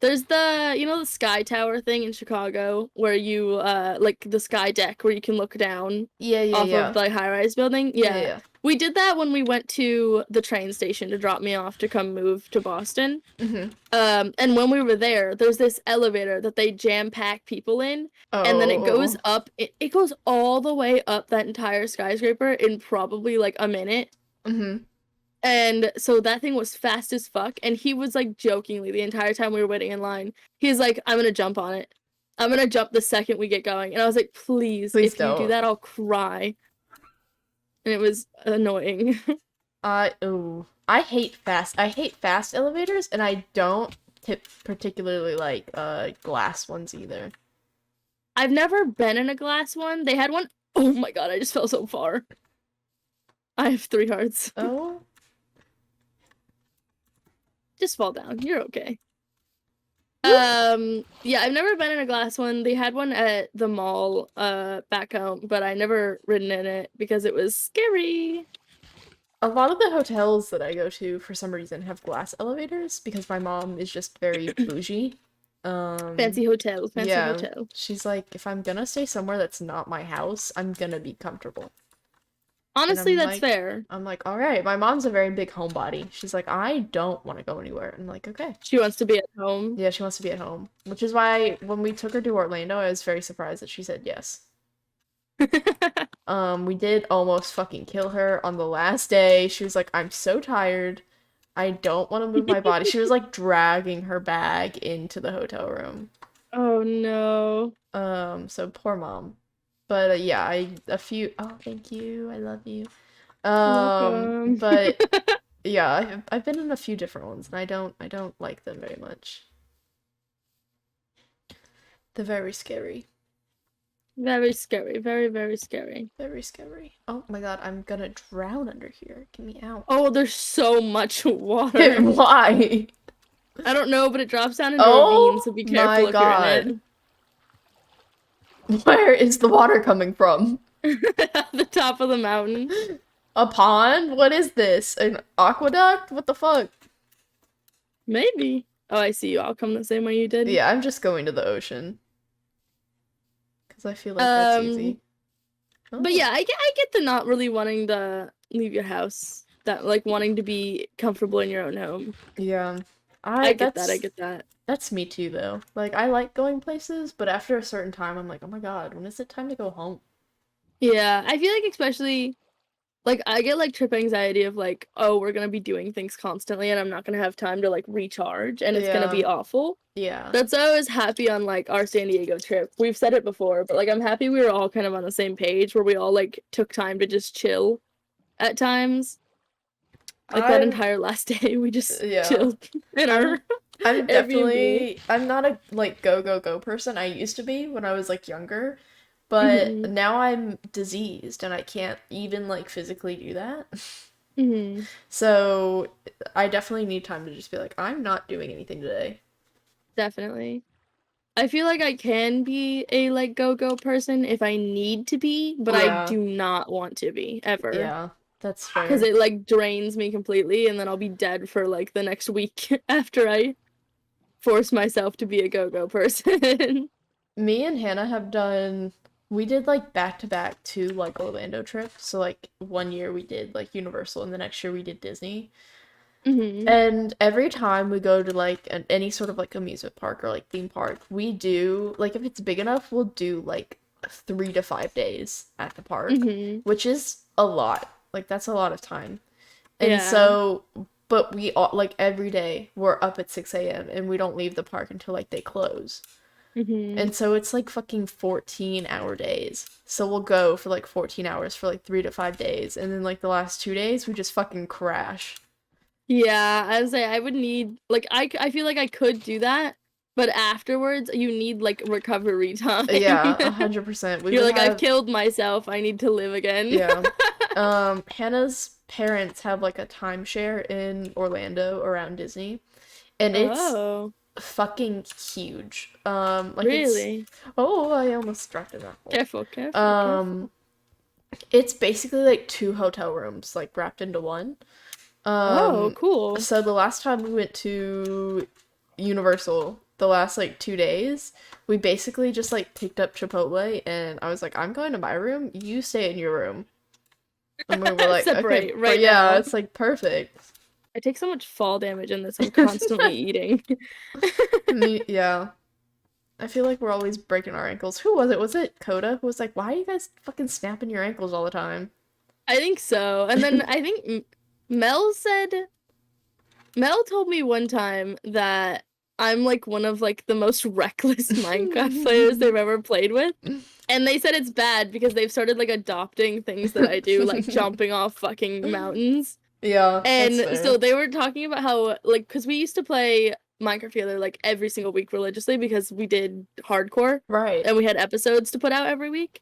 There's the Sky Tower thing in Chicago where you like the sky deck where you can look down Yeah, off of the high-rise building. Yeah. We did that when we went to the train station to drop me off to come move to Boston. Mm-hmm. And when we were there, there's this elevator that they jam-pack people in, and then it goes up. It goes all the way up that entire skyscraper in probably like a minute. Mm-hmm. And so that thing was fast as fuck, and he was like jokingly the entire time we were waiting in line. He's like, "I'm gonna jump on it. I'm gonna jump the second we get going." And I was like, "Please, if don't. you do that, I'll cry." And it was annoying. I hate fast elevators, and I don't particularly like glass ones either. I've never been in a glass one. They had one. Oh my god, I just fell so far. I have 3 hearts. Oh. Just fall down. You're okay. Yeah, I've never been in a glass one. They had one at the mall back home, but I never ridden in it because it was scary. A lot of the hotels that I go to for some reason have glass elevators because my mom is just very bougie. Fancy hotel. She's like, if I'm gonna stay somewhere that's not my house, I'm gonna be comfortable. Honestly, that's fair. I'm like, all right. My mom's a very big homebody. She's like, I don't want to go anywhere. I'm like, okay. She wants to be at home. Yeah, she wants to be at home. Which is why when we took her to Orlando, I was very surprised that she said yes. We did almost fucking kill her on the last day. She was like, I'm so tired. I don't want to move my body. She was like dragging her bag into the hotel room. Oh no. So poor mom. But yeah, oh, thank you. I love you. Welcome. But yeah, I've been in a few different ones, and I don't like them very much. They're very scary. Very scary. Very, very scary. Very scary. Oh my god, I'm gonna drown under here. Get me out. Oh, there's so much water. Why? I don't know, but it drops down into a ravine, Oh so be my careful if you're in god. Where is the water coming from? it. At the top of the mountain. A pond? What is this? An aqueduct? What the fuck? Maybe. Oh, I see you. I'll come the same way you did. Yeah, I'm just going to the ocean. Because I feel like that's easy. But Oh. yeah, I get the not really wanting to leave your house. That like wanting to be comfortable in your own home. Yeah. I get that. I get that. That's me too, though. Like, I like going places, but after a certain time, I'm like, oh my god, when is it time to go home? Yeah, I feel like especially like I get like trip anxiety of like, oh, we're gonna be doing things constantly and I'm not gonna have time to like recharge and it's gonna Yeah. be awful. Yeah. That's why I was happy on like our San Diego trip. We've said it before, but like I'm happy we were all kind of on the same page where we all like took time to just chill at times. Like that entire last day we just Yeah. chilled in our I'm Airbnb. definitely, I'm not a like go go go person. I used to be when I was like younger, but Mhm. now I'm diseased and I can't even like physically do that. Mhm. So I definitely need time to just be like, I'm not doing anything today. Definitely. I feel like I can be a like go-go person if I need to be, but I Yeah. do not want to be ever. Yeah, that's Because fair. it like drains me completely and then I'll be dead for like the next week after I force myself to be a go-go person. Me and Hannah have done, we did like back to back two like Orlando trips. So like one year we did like Universal and the next year we did Disney. Hmm. And every time we go to like any sort of like amusement park or like theme park, we do like if it's big enough, we'll do like 3 to 5 days at the park, Hmm. which is a lot. Like that's a lot of time. And Yeah. so, but we all like every day we're up at 6 a.m. and we don't leave the park until like they close. Hmm. And so it's like fucking 14-hour days. So we'll go for like 14 hours for like 3 to 5 days. And then like the last 2 days, we just fucking crash. Yeah, I would say I would need like I feel like I could do that, but afterwards you need like recovery time. Yeah, 100%. We You're would like, I've have, killed myself. I need to live again. yeah. Hannah's parents have like a timeshare in Orlando around Disney, and it's Oh, fucking huge. Like really? oh, I almost dropped an apple. Careful, careful, careful. It's basically like two hotel rooms like wrapped into one. Oh, Um, cool. so the last time we went to Universal, the last like 2 days, we basically just like picked up Chipotle and I was like, I'm going to my room, you stay in your room. And we were like, okay, Separate right yeah, now. it's like perfect. I take so much fall damage in this. I'm constantly eating. Yeah. I feel like we're always breaking our ankles. Who was it? Was it Coda who was like, why are you guys fucking snapping your ankles all the time? I think so. And then I think Mel said Mel told me one time that I'm like one of like the most reckless Minecraft players they've ever played with. And they said it's bad because they've started like adopting things that I do, like jumping off fucking mountains. Yeah, that's And fair. so they were talking about how like because we used to play Minecraft together like every single week religiously because we did hardcore Right. and we had episodes to put out every week.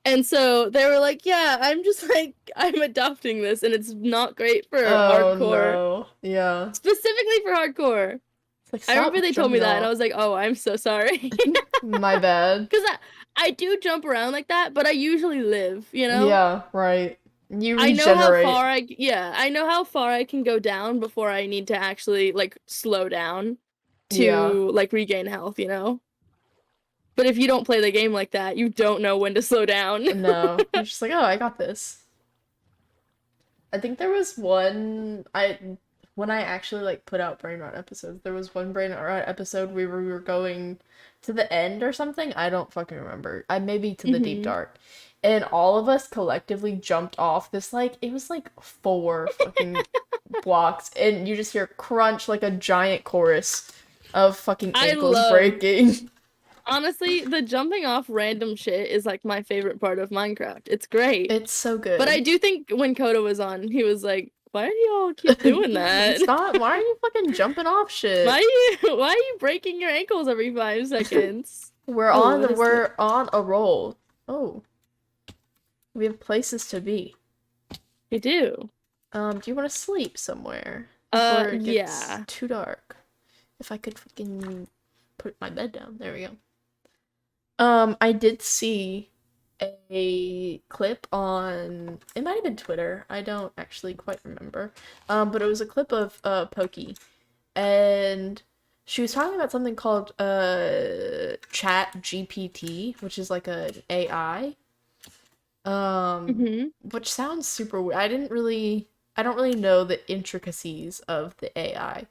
And so they were like, yeah, I'm just like, I'm adopting this and it's not great for Oh hardcore. no. Yeah. Specifically for hardcore. It's like, I remember stop they told me jumping that and I off. was like, oh, I'm so sorry. My bad. Because I do jump around like that, but I usually live, you know? Yeah, right. You I know how regenerate. far I know how far I can go down before I need to actually like slow down Yeah. to like regain health, you know? But if you don't play the game like that, you don't know when to slow down. No. You're just like, oh, I got this. I think there was one when I actually like put out brain rot episodes, there was one brain rot episode where we were going to the end or something. I don't fucking remember. I maybe to the deep Mhm. dark. And all of us collectively jumped off this like it was like 4 fucking blocks and you just hear crunch like a giant chorus of fucking I ankles love breaking. Honestly, the jumping off random shit is like my favorite part of Minecraft. It's great. It's so But I good. do think when Koda was on, he was like, why do y'all keep doing that? Stop. Why are you fucking jumping off shit? Why are you breaking your ankles every 5 seconds? We're Oh, what on is this? we're on a roll. Oh, we have places to be. You do. Do you want to sleep somewhere before it gets Yeah. too dark? If I could fucking put my bed down. There we go. I did see a clip on, it might have been Twitter. I don't actually quite remember. But it was a clip of Pokey, and she was talking about something called Chat GPT, which is like an AI. hmm Which sounds super weird. I don't really know the intricacies of the AI.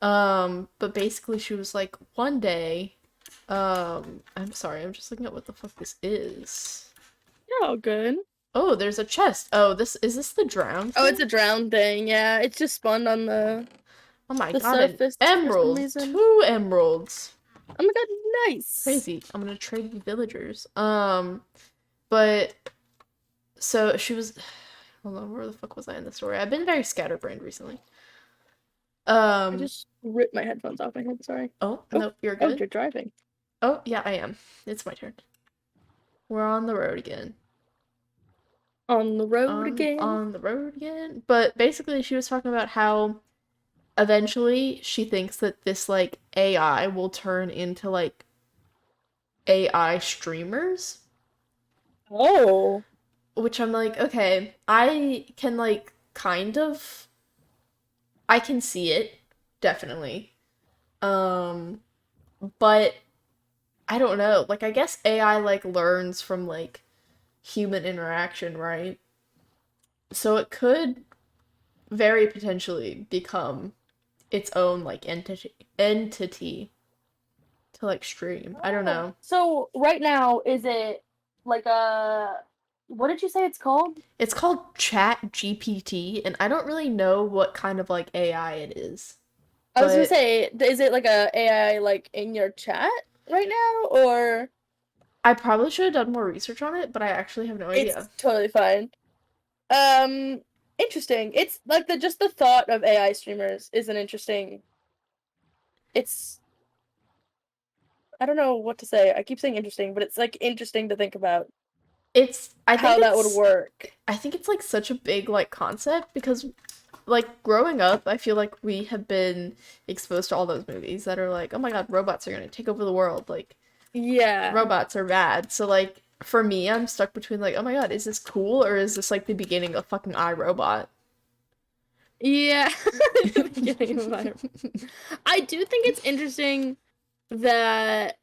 But basically she was like, one day, I'm sorry, I'm just looking at what the fuck this is. You're all good. Oh, there's a chest. Oh, is this the drown Oh, thing? it's a drown thing. Yeah, it's just spawned on Oh my the god, an surface for some emerald. reason. 2 emeralds. Oh my god, nice. Crazy. I'm gonna trade you villagers. But so she was, hold on, where the fuck was I in the story? I've been very scatterbrained recently. I Um, just ripped my headphones off my head, sorry. oh, Oh, nope, you're oh, good. you're driving. Oh, yeah, I am. It's my turn. We're on the road again. On the road again. On the road again. But basically, she was talking about how eventually she thinks that this, like, AI will turn into, like, AI streamers. Oh. Which I'm like, okay, I can, like, kind of. I can see it, definitely. Um, but I don't know. Like, I guess AI, like, learns from, like, human interaction, right? So it could very potentially become its own like entity to like stream. I don't Oh. know. So right now, is it like a what did you say it's called? It's called Chat GPT, and I don't really know what kind of like AI it is. I was gonna But say, is it like a AI like in your chat right now, or I probably should have done more research on it, but I actually have no idea. it's totally fine. Um, Interesting. It's like just the thought of AI streamers is an interesting. It's I don't know what to say. I keep saying interesting, but it's like interesting to think about It's how that would work. I think it's like such a big like concept because like growing up, I feel like we have been exposed to all those movies that are like, oh my god, robots are gonna take over the world. Like Yeah. robots are bad. So like for me, I'm stuck between like, oh my god, is this cool or is this like the beginning of fucking iRobot? Yeah. Beginning of I do think it's interesting that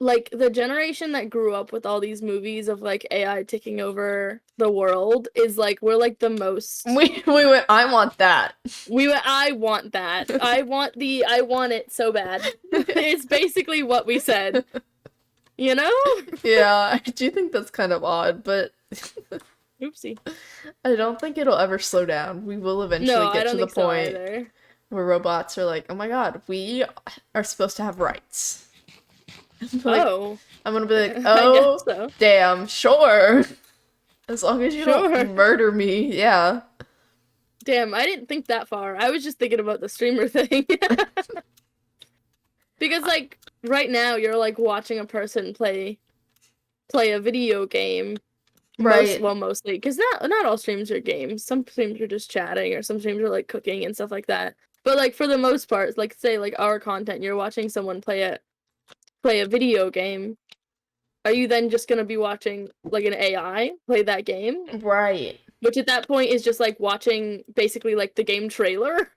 like the generation that grew up with all these movies of like AI taking over the world is like we're like the most We went, I want that. I want that. I want it so bad. It's basically what we said. You know? Yeah, I do think that's kind of odd, but Oopsie. I don't think it'll ever slow down. We will eventually No, I get to don't the think so point either. where robots are like, oh my god, we are supposed to have rights. Like, Oh. I'm gonna be like, I oh, guess so. damn, sure. As long as you Sure. don't murder me, yeah. Damn, I didn't think that far. I was just thinking about the streamer thing. Because like right now you're like watching a person play a video game. Right. Mostly because not all streams are games. Some streams are just chatting or some streams are like cooking and stuff like that. But like for the most part, like say like our content, you're watching someone play a video game. Are you then just gonna be watching like an AI play that game? Right. Which at that point is just like watching basically like the game trailer.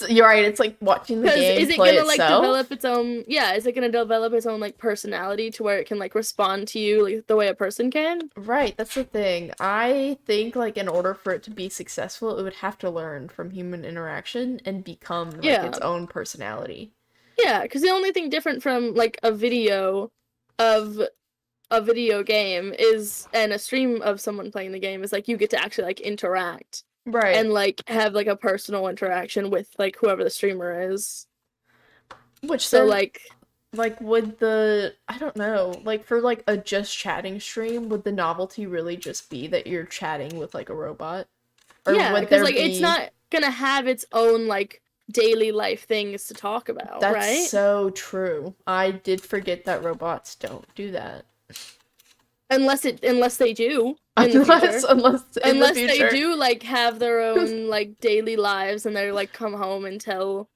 You're right, it's like watching the Because game is it play gonna like itself. develop its own is it gonna develop its own like personality to where it can like respond to you like the way a person can? Right, that's the thing. I think like in order for it to be successful, it would have to learn from human interaction and become like Yeah. its own personality. Yeah, because the only thing different from like a video of a video game is and a stream of someone playing the game is like you get to actually like interact Right. and like have like a personal interaction with like whoever the streamer is. Which So then like Like, would the, I don't know, like, for, like, a just chatting stream, would the novelty really just be that you're chatting with, like, a robot? Or Yeah, would because there like it's be... not gonna have its own like daily life things to talk about, That's right? so true. I did forget that robots don't do that. Unless they do in the future. Unless in the Unless they future. do like have their own like daily lives and they're like come home and tell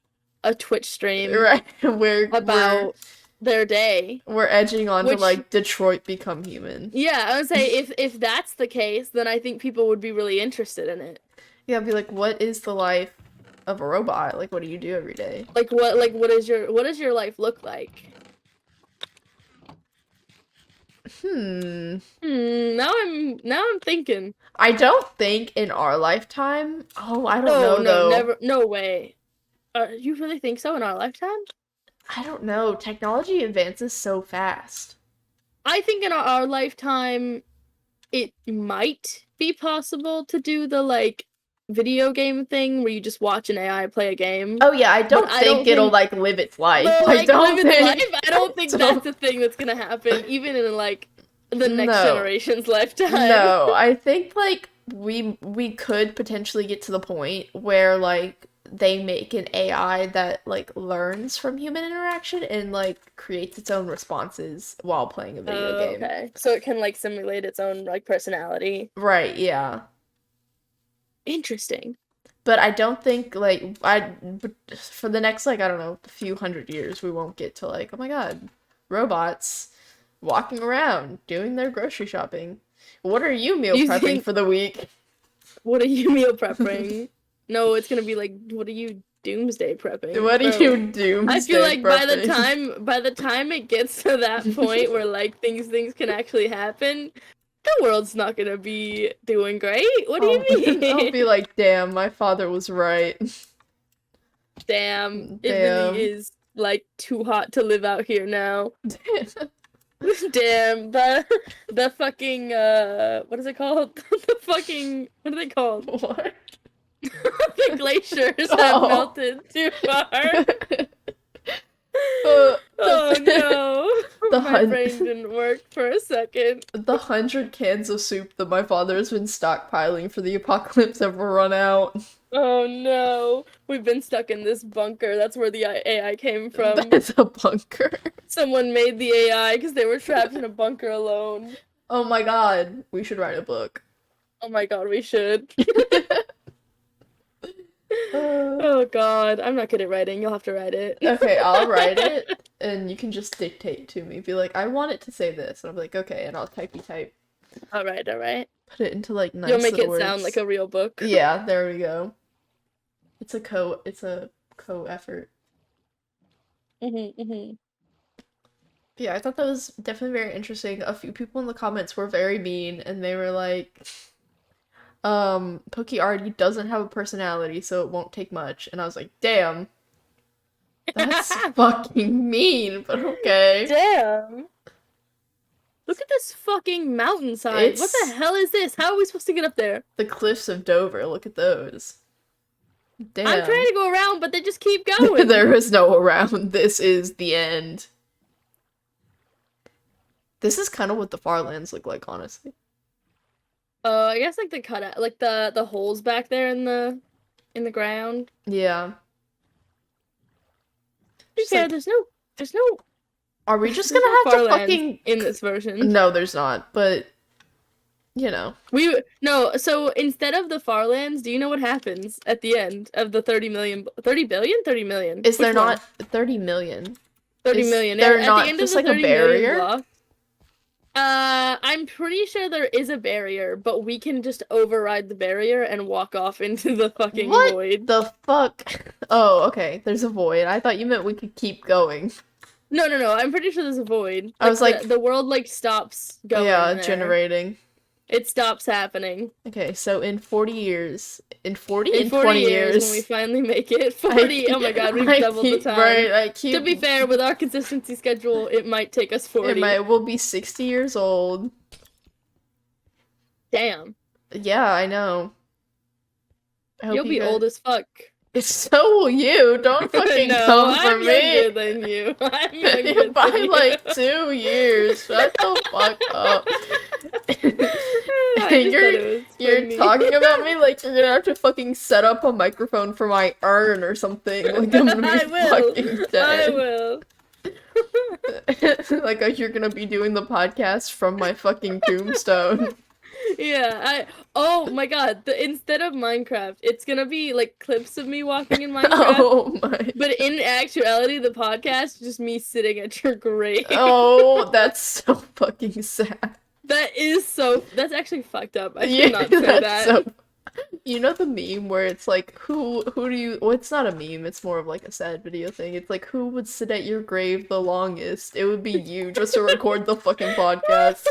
a Twitch stream Right, we're about their day. we're edging on to Which like Detroit Become Human. yeah, I would say if that's the case, then I think people would be really interested in it. Yeah, I'd be like, what is the life of a robot? Like, what do you do every day? Like what does your life look like? Now I'm thinking. I don't think in our lifetime. Oh, I don't know though. Never, no way. You really think so in our lifetime? I don't know. Technology advances so fast. I think in our lifetime, it might be possible to do the like video game thing where you just watch an AI play a game. Oh yeah, I don't I think don't it'll think- like live its life. Well, I like, don't live its think. life? I don't think that's a thing that's gonna happen, even in like the next No. generation's lifetime. No, I think like we could potentially get to the point where like they make an AI that like learns from human interaction and like creates its own responses while playing a video game. Okay, so it can like simulate its own like personality. Right, yeah. Interesting. But I don't think like for the next like I don't know, a few hundred years we won't get to like, oh my god, robots walking around doing their grocery shopping. What are you meal prepping for the week? What are you meal prepping? No, it's gonna be like, what are you doomsday prepping? What are you doomsday I feel like prepping? by the time it gets to that point where like things can actually happen, the world's not gonna be doing great. What do you mean? I'll be like, damn, my father was right. Damn, it really is like too hot to live out here now. Damn, the fucking what is it called? The fucking what are they called? What? The glaciers have melted too far. Oh no! My brain didn't work for a second. The 100 cans of soup that my father has been stockpiling for the apocalypse have run out. Oh no! We've been stuck in this bunker. That's where the AI came from. That's a bunker. Someone made the AI because they were trapped in a bunker alone. Oh my god, we should write a book. Oh my god, we should. Oh god, I'm not good at writing. You'll have to write it. Okay, I'll write it, and you can just dictate to me. Be like, I want it to say this, and I'll be like, okay, and I'll type. All right. Put it into like nice You'll make it words. sound like a real book. Yeah, there we go. It's a co effort. Yeah, I thought that was definitely very interesting. A few people in the comments were very mean, and they were like, Pokey already doesn't have a personality, so it won't take much. And I was like, damn. That's fucking mean, but okay. Damn. Look at this fucking mountainside. What the hell is this? How are we supposed to get up there? The cliffs of Dover, look at those. Damn. I'm trying to go around, but they just keep going. There is no around. This is the end. This is kind of what the far lands look like, honestly. I guess like the cutout, like the holes back there in the ground. Yeah. Yeah, there's no. Are we just gonna have to fucking in this version? No, there's not. But you know, So instead of the Farlands, do you know what happens at the end of the 30 million? Is there not 30 million? 30 million. There at not the end just of the like a barrier? Block, I'm pretty sure there is a barrier, but we can just override the barrier and walk off into the fucking void. The fuck? Oh, okay. There's a void. I thought you meant we could keep going. No. I'm pretty sure there's a void. I was like, the world like stops going. Yeah, there. generating. It stops happening. Okay, so in 40 years, in 20 years, when we finally make it, 40. Oh my god, we've doubled the time. Right, To be fair, with our consistency schedule, it might take us 40. We'll be 60 years old. Damn. Yeah, I know. You'll be old as fuck. So will you. Don't fucking No, come for I'm me. younger than you. I'm younger By than you. like 2 years. Shut the fuck up. I just thought it was You're funny. talking about me like you're gonna have to fucking set up a microphone for my urn or something. Like I'm gonna be I will. fucking I dead. will. Like you're gonna be doing the podcast from my fucking tombstone. Yeah, oh my god, instead of Minecraft, it's gonna be like clips of me walking in Minecraft, Oh my. but in actuality, the podcast is just me sitting at your grave. Oh, that's so fucking sad. That's actually fucked up. I should not say that's that. so. You know the meme where it's like, who do you? Well, it's not a meme. It's more of like a sad video thing. It's like, who would sit at your grave the longest? It would be you, just to record the fucking podcast.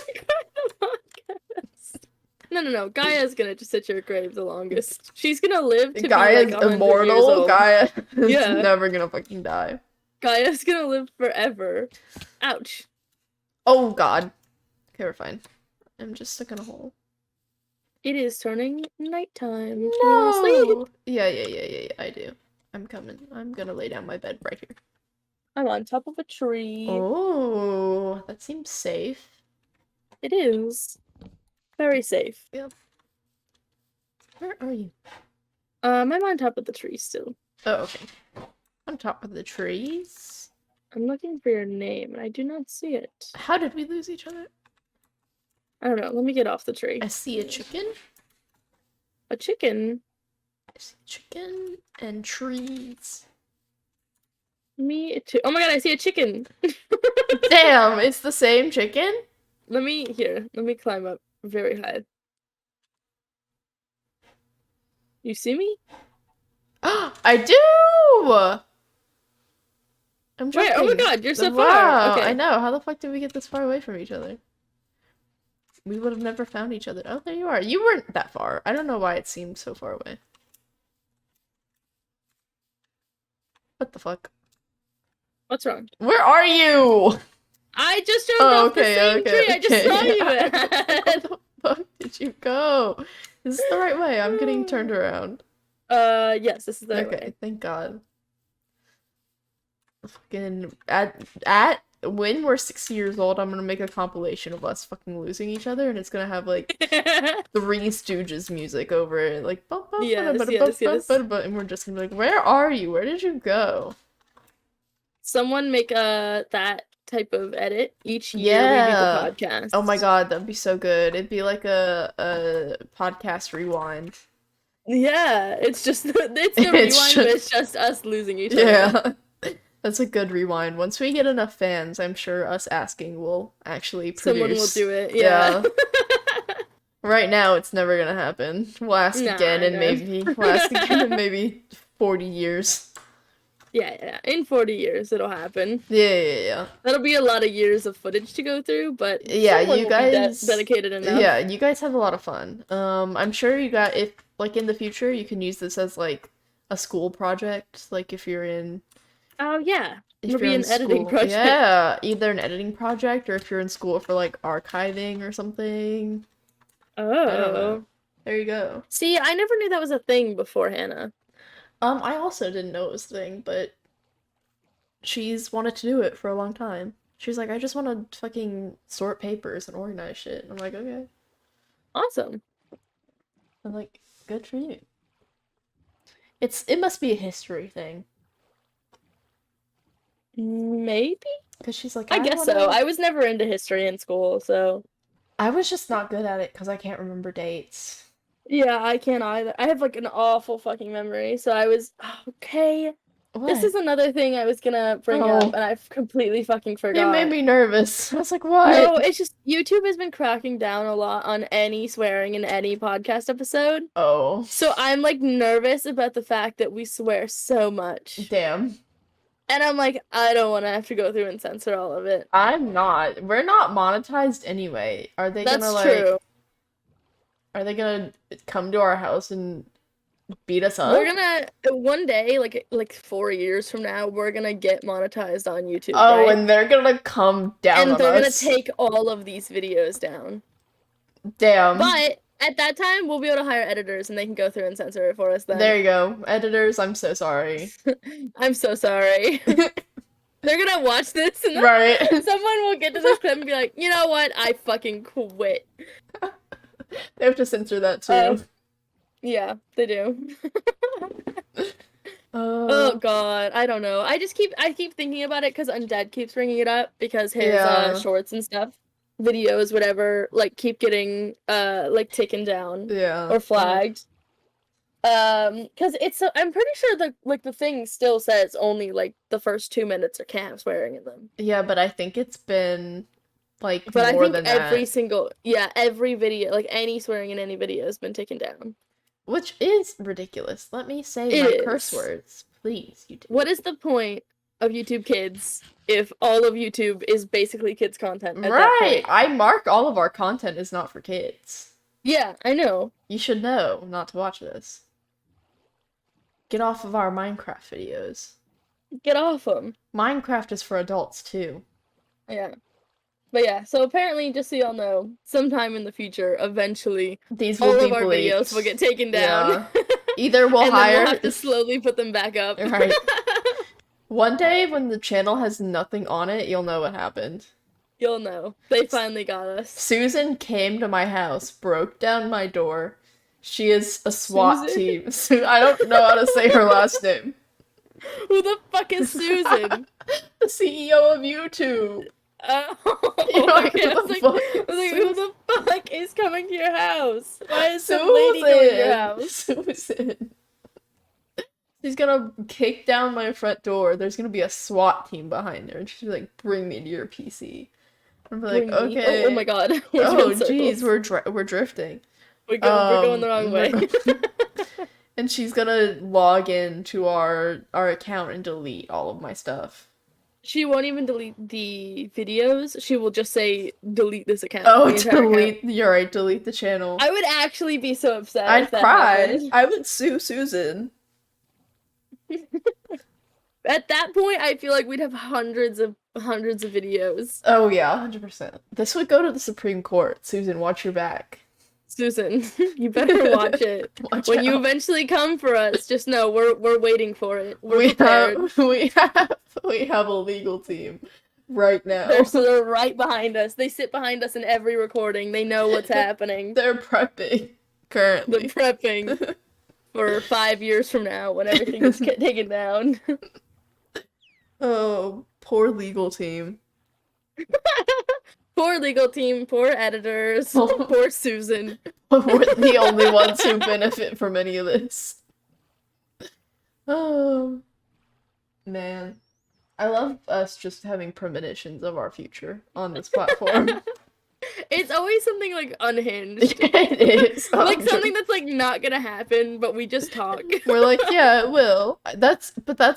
No. Gaia's gonna just sit your grave the longest. She's gonna live to Gaia's be like 100 immortal. years old. Gaia is Yeah. never gonna fucking die. Gaia's gonna live forever. Ouch. Oh god. Okay, we're fine. I'm just stuck in a hole. It is turning nighttime. Do you wanna sleep? No. Yeah. I do. I'm coming. I'm gonna lay down my bed right here. I'm on top of a tree. Oh, that seems safe. It is. Very safe. Yep. Where are you? I'm on top of the tree still. Oh, okay. On top of the trees. I'm looking for your name, and I do not see it. How did we lose each other? I don't know. Let me get off the tree. I see a chicken. A chicken? I see a chicken and trees. Me too. Oh my god, I see a chicken! Damn, it's the same chicken? Let me climb up very high. You see me? I do! I'm Wait, oh my joking. god, you're so Wow, far! Okay. I know. How the fuck did we get this far away from each other? We would have never found each other. Oh, there you are. You weren't that far. I don't know why it seemed so far away. What the fuck? What's wrong? Where are you? I just jumped off the same tree I just saw you Where at! the fuck did you go? Is this the right way? I'm getting turned around. Yes, this is the right Okay, way. thank God. Fucking at when we're 60 years old, I'm gonna make a compilation of us fucking losing each other, and it's gonna have like Three Stooges music over it, like Yes. and we're just gonna be like, where are you? Where did you go? Someone make that type of edit each year we do the podcast. Oh my god, that'd be so good. It'd be like a podcast rewind. Yeah, it's just it's the rewind, but it's just us losing each other. Yeah. That's a good rewind. Once we get enough fans, I'm sure us asking will actually produce. Someone will do it. Yeah. Right now, it's never gonna happen. We'll ask again in maybe 40 years. Yeah. In 40 years, it'll happen. Yeah. That'll be a lot of years of footage to go through, but yeah, you guys dedicated enough. Yeah, you guys have a lot of fun. I'm sure you got if like in the future you can use this as like a school project, like if you're in. Oh yeah, If it'll you're be in an editing school. project. Yeah, either an editing project or if you're in school for like archiving or something. Oh. There you go. See, I never knew that was a thing before, Hannah. I also didn't know it was a thing, but she's wanted to do it for a long time. She's like, I just want to fucking sort papers and organize shit. And I'm like, okay. Awesome. I'm like, good for you. It must be a history thing. Maybe? Because she's like, I guess so. I was never into history in school, so. I was just not good at it because I can't remember dates. Yeah, I can't either. I have like an awful fucking memory, so I was okay. What? This is another thing I was gonna bring up, and I completely fucking forgot. It made me nervous. I was like, what? No, it's just YouTube has been cracking down a lot on any swearing in any podcast episode. Oh. So I'm like nervous about the fact that we swear so much. Damn. And I'm like, I don't want to have to go through and censor all of it. I'm not. We're not monetized anyway. Are they That's gonna like? true. Are they gonna come to our house and beat us up? We're gonna one day, like 4 years from now, we're gonna get monetized on YouTube. Oh, right? and they're gonna come down and on they're us. gonna take all of these videos down. Damn. But At that time, we'll be able to hire editors and they can go through and censor it for us then. There you go. Editors, I'm so sorry. I'm so sorry. They're gonna watch this and Right. someone will get to this clip and be like, you know what? I fucking quit. They have to censor that too. Yeah, they do. Oh god, I don't know. I keep thinking about it because Undead keeps bringing it up because his Yeah. shorts and stuff, videos, whatever, like keep getting like taken down Yeah. or flagged. Because I'm pretty sure the thing still says only like the first 2 minutes are can't have swearing in them. Yeah, but I think it's been like But more I think than every that. single every video, like any swearing in any video has been taken down. Which is ridiculous. Let me say It my curse is. words, please, YouTube. What is the point of YouTube Kids if all of YouTube is basically kids content at that Right. point? I mark all of our content is not for kids. Yeah, I know. You should know not to watch this. Get off of our Minecraft videos. Get off them. Minecraft is for adults too. Yeah. But yeah, so apparently, just so y'all know, sometime in the future, eventually, These will all be of our bleeped. videos will get taken down. Yeah. Either we'll and hire then we'll have to slowly put them back up. Right. One day when the channel has nothing on it, you'll know what happened. You'll know. They finally got us. Susan came to my house, broke down my door. She is a SWAT team. I don't know how to say her last name. Who the fuck is Susan? The CEO of YouTube. Oh, Like, okay. I was like, who the fuck is coming to your house? Why is some lady coming to your house? Susan. She's gonna kick down my front door. There's gonna be a SWAT team behind her, and she's like, "Bring me to your PC." I'm like, "Okay." Oh my god. Oh jeez, we're drifting. We're going the wrong way. And she's gonna log in to our account and delete all of my stuff. She won't even delete the videos. She will just say, delete this account. Oh, delete. You're right, delete the channel. I would actually be so upset. I'd cry. I would sue Susan. At that point, I feel like we'd have hundreds of videos. Oh yeah, 100%. This would go to the Supreme Court. Susan, watch your back. Susan, you better watch it. When you eventually come for us, just know we're waiting for it. We have a legal team right now. They're right behind us. They sit behind us in every recording. They know what's happening. They're prepping currently. They're prepping for 5 years from now when everything is taken down. Oh, poor legal team. Poor legal team, poor editors, poor Susan. We're the only ones who benefit from any of this. Oh, man. I love us just having premonitions of our future on this platform. It's always something like unhinged. It is. Like something that's like not gonna happen, but we just talk. We're like, yeah, it will. That's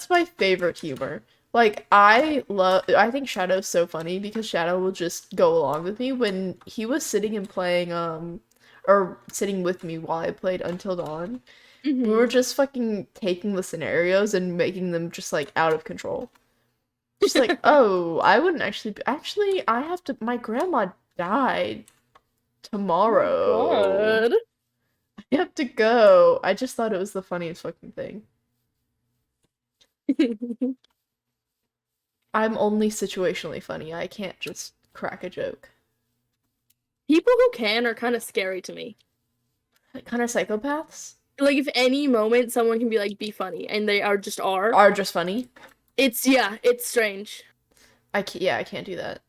my favorite humor. Like, I think Shadow's so funny because Shadow will just go along with me. When he was sitting and playing, or sitting with me while I played Until Dawn, we were just fucking taking the scenarios and making them just, like, out of control. Just like, oh, I wouldn't actually, I have to, my grandma died tomorrow. Oh God. I have to go. I just thought it was the funniest fucking thing. I'm only situationally funny. I can't just crack a joke. People who can are kind of scary to me. Like, kind of psychopaths? Like, if any moment someone can be like, be funny, and they are just Are just funny? It's strange. I can't do that.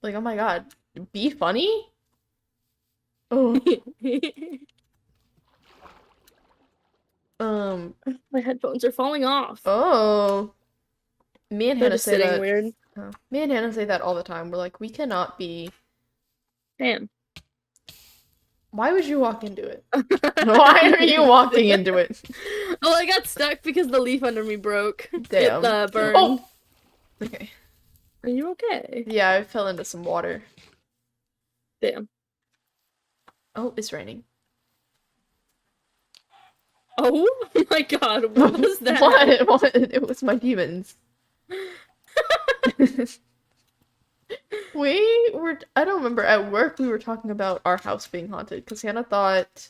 Like, oh my god. Be funny? Oh. My headphones are falling off. Oh. Me and Hannah say that. Weird. Oh. Me and Hannah say that all the time. We're like, we cannot be. Damn. Why would you walk into it? Why are you walking into it? Oh, I got stuck because the leaf under me broke. Damn. It burned. Oh. Okay. Are you okay? Yeah, I fell into some water. Damn. Oh, it's raining. Oh my god, what was that? What? It was my demons. I don't remember, at work we were talking about our house being haunted because Hannah thought,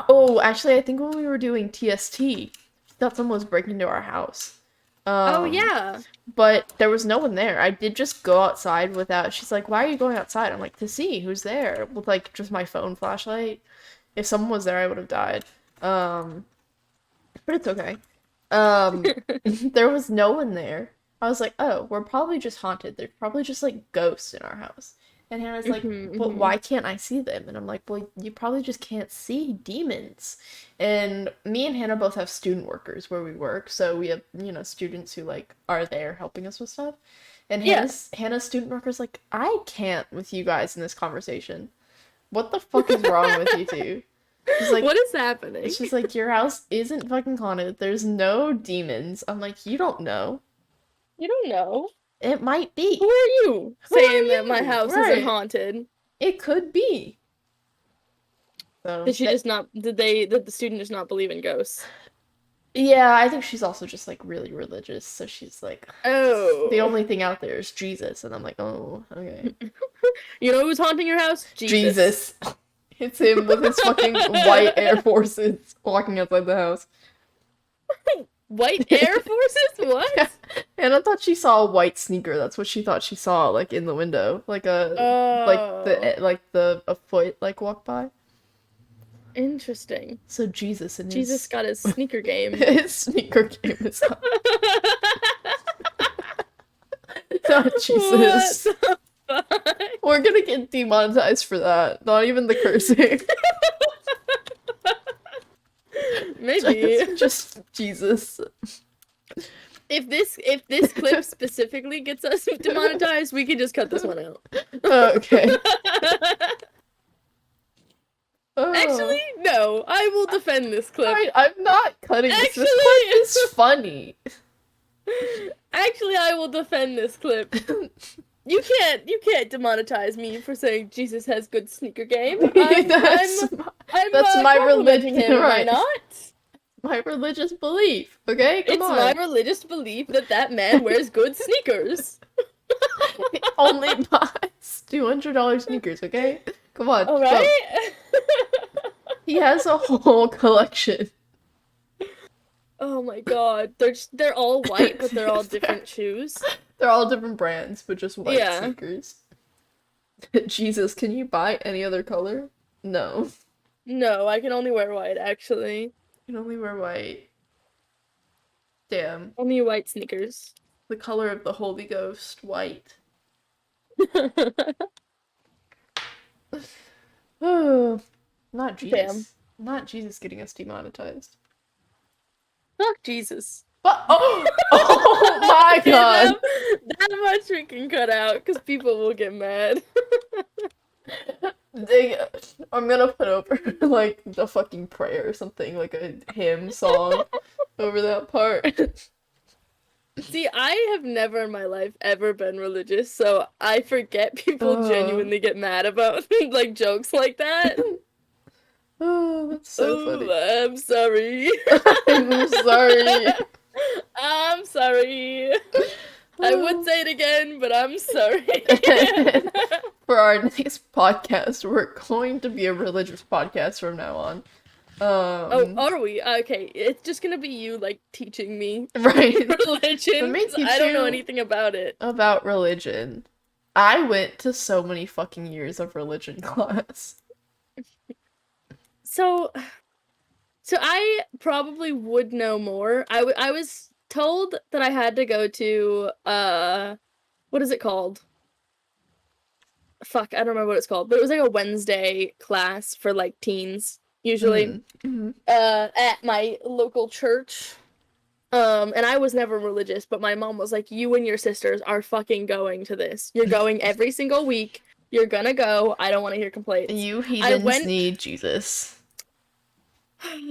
oh, actually, I think when we were doing TST, she thought someone was breaking into our house. Oh Um, yeah. but there was no one there. I did just go outside without, she's like, why are you going outside? I'm like, to see who's there with like just my phone flashlight. If someone was there, I would have died. Um, but it's okay. Um, there was no one there. I was like, oh, we're probably just haunted. There's probably just like ghosts in our house. And Hannah's like, but Hmm. why can't I see them? And I'm like, well, you probably just can't see demons. And me and Hannah both have student workers where we work, so we have, students who like are there helping us with stuff. And Yeah. Hannah's student worker's like, I can't with you guys in this conversation. What the fuck is wrong with you two? She's like, What is happening? She's like, your house isn't fucking haunted. There's no demons. I'm like, you don't know. You don't know. It might Who be. are you Who are saying that my you? house isn't Right. haunted? It could be. So Did she just not? Did the student just not believe in ghosts? yeah, I think she's also just like really religious. So she's like, the Oh. only thing out there is Jesus, and I'm like, oh, okay. You know who's haunting your house? Jesus. Jesus. It's him with his fucking white Air Forces walking outside the house. White Air Forces? What? And I thought she saw a white sneaker. That's what she thought she saw, like in the window, like Oh. a foot like walk by. Interesting. So Jesus and Jesus his got his sneaker game. his sneaker game is up. Not What Jesus. the fuck? We're gonna get demonetized for that. Not even the cursing. Maybe. Just Jesus. If this clip specifically gets us demonetized, we can just cut this one out. Okay. Actually, Oh. no. I will defend this clip. I'm not cutting this. This clip is funny. Actually, I will defend this clip. You can't demonetize me for saying Jesus has good sneaker game. That's that's my complimenting religion, him, am I right? not? My religious belief. Okay, come It's on. my religious belief that that man wears good sneakers. He only buys $200 sneakers. Okay, come on. All keep up. right. He has a whole collection. Oh my god, they're all white, but they're all different shoes. They're all different brands, but just white Yeah. sneakers. Jesus, can you buy any other color? No. No, I can only wear white, actually. You can only wear white. Damn. Only white sneakers. The color of the Holy Ghost, white. Oh, not Jesus. Damn. Not Jesus getting us demonetized. Fuck Jesus. But oh my god. That much we can cut out because people will get mad. I'm gonna put over like the fucking prayer or something, like a hymn song over that part. See, I have never in my life ever been religious, so I forget people genuinely get mad about like jokes like that. Oh, that's so funny. I'm sorry. I'm sorry. I'm sorry. I would say it again, but I'm sorry. For our next podcast, we're going to be a religious podcast from now on. Oh, are we? Okay, it's just gonna be you like teaching me right. religion. me 'Cause teach I don't know you anything about it. About religion. I went to so many fucking years of religion class. So I probably would know more. I was told that I had to go to what is it called? Fuck, I don't remember what it's called, but it was like a Wednesday class for like teens usually at my local church. And I was never religious, but my mom was like, "You and your sisters are fucking going to this. You're going every single week. You're gonna go. I don't want to hear complaints." You heathens went- need Jesus.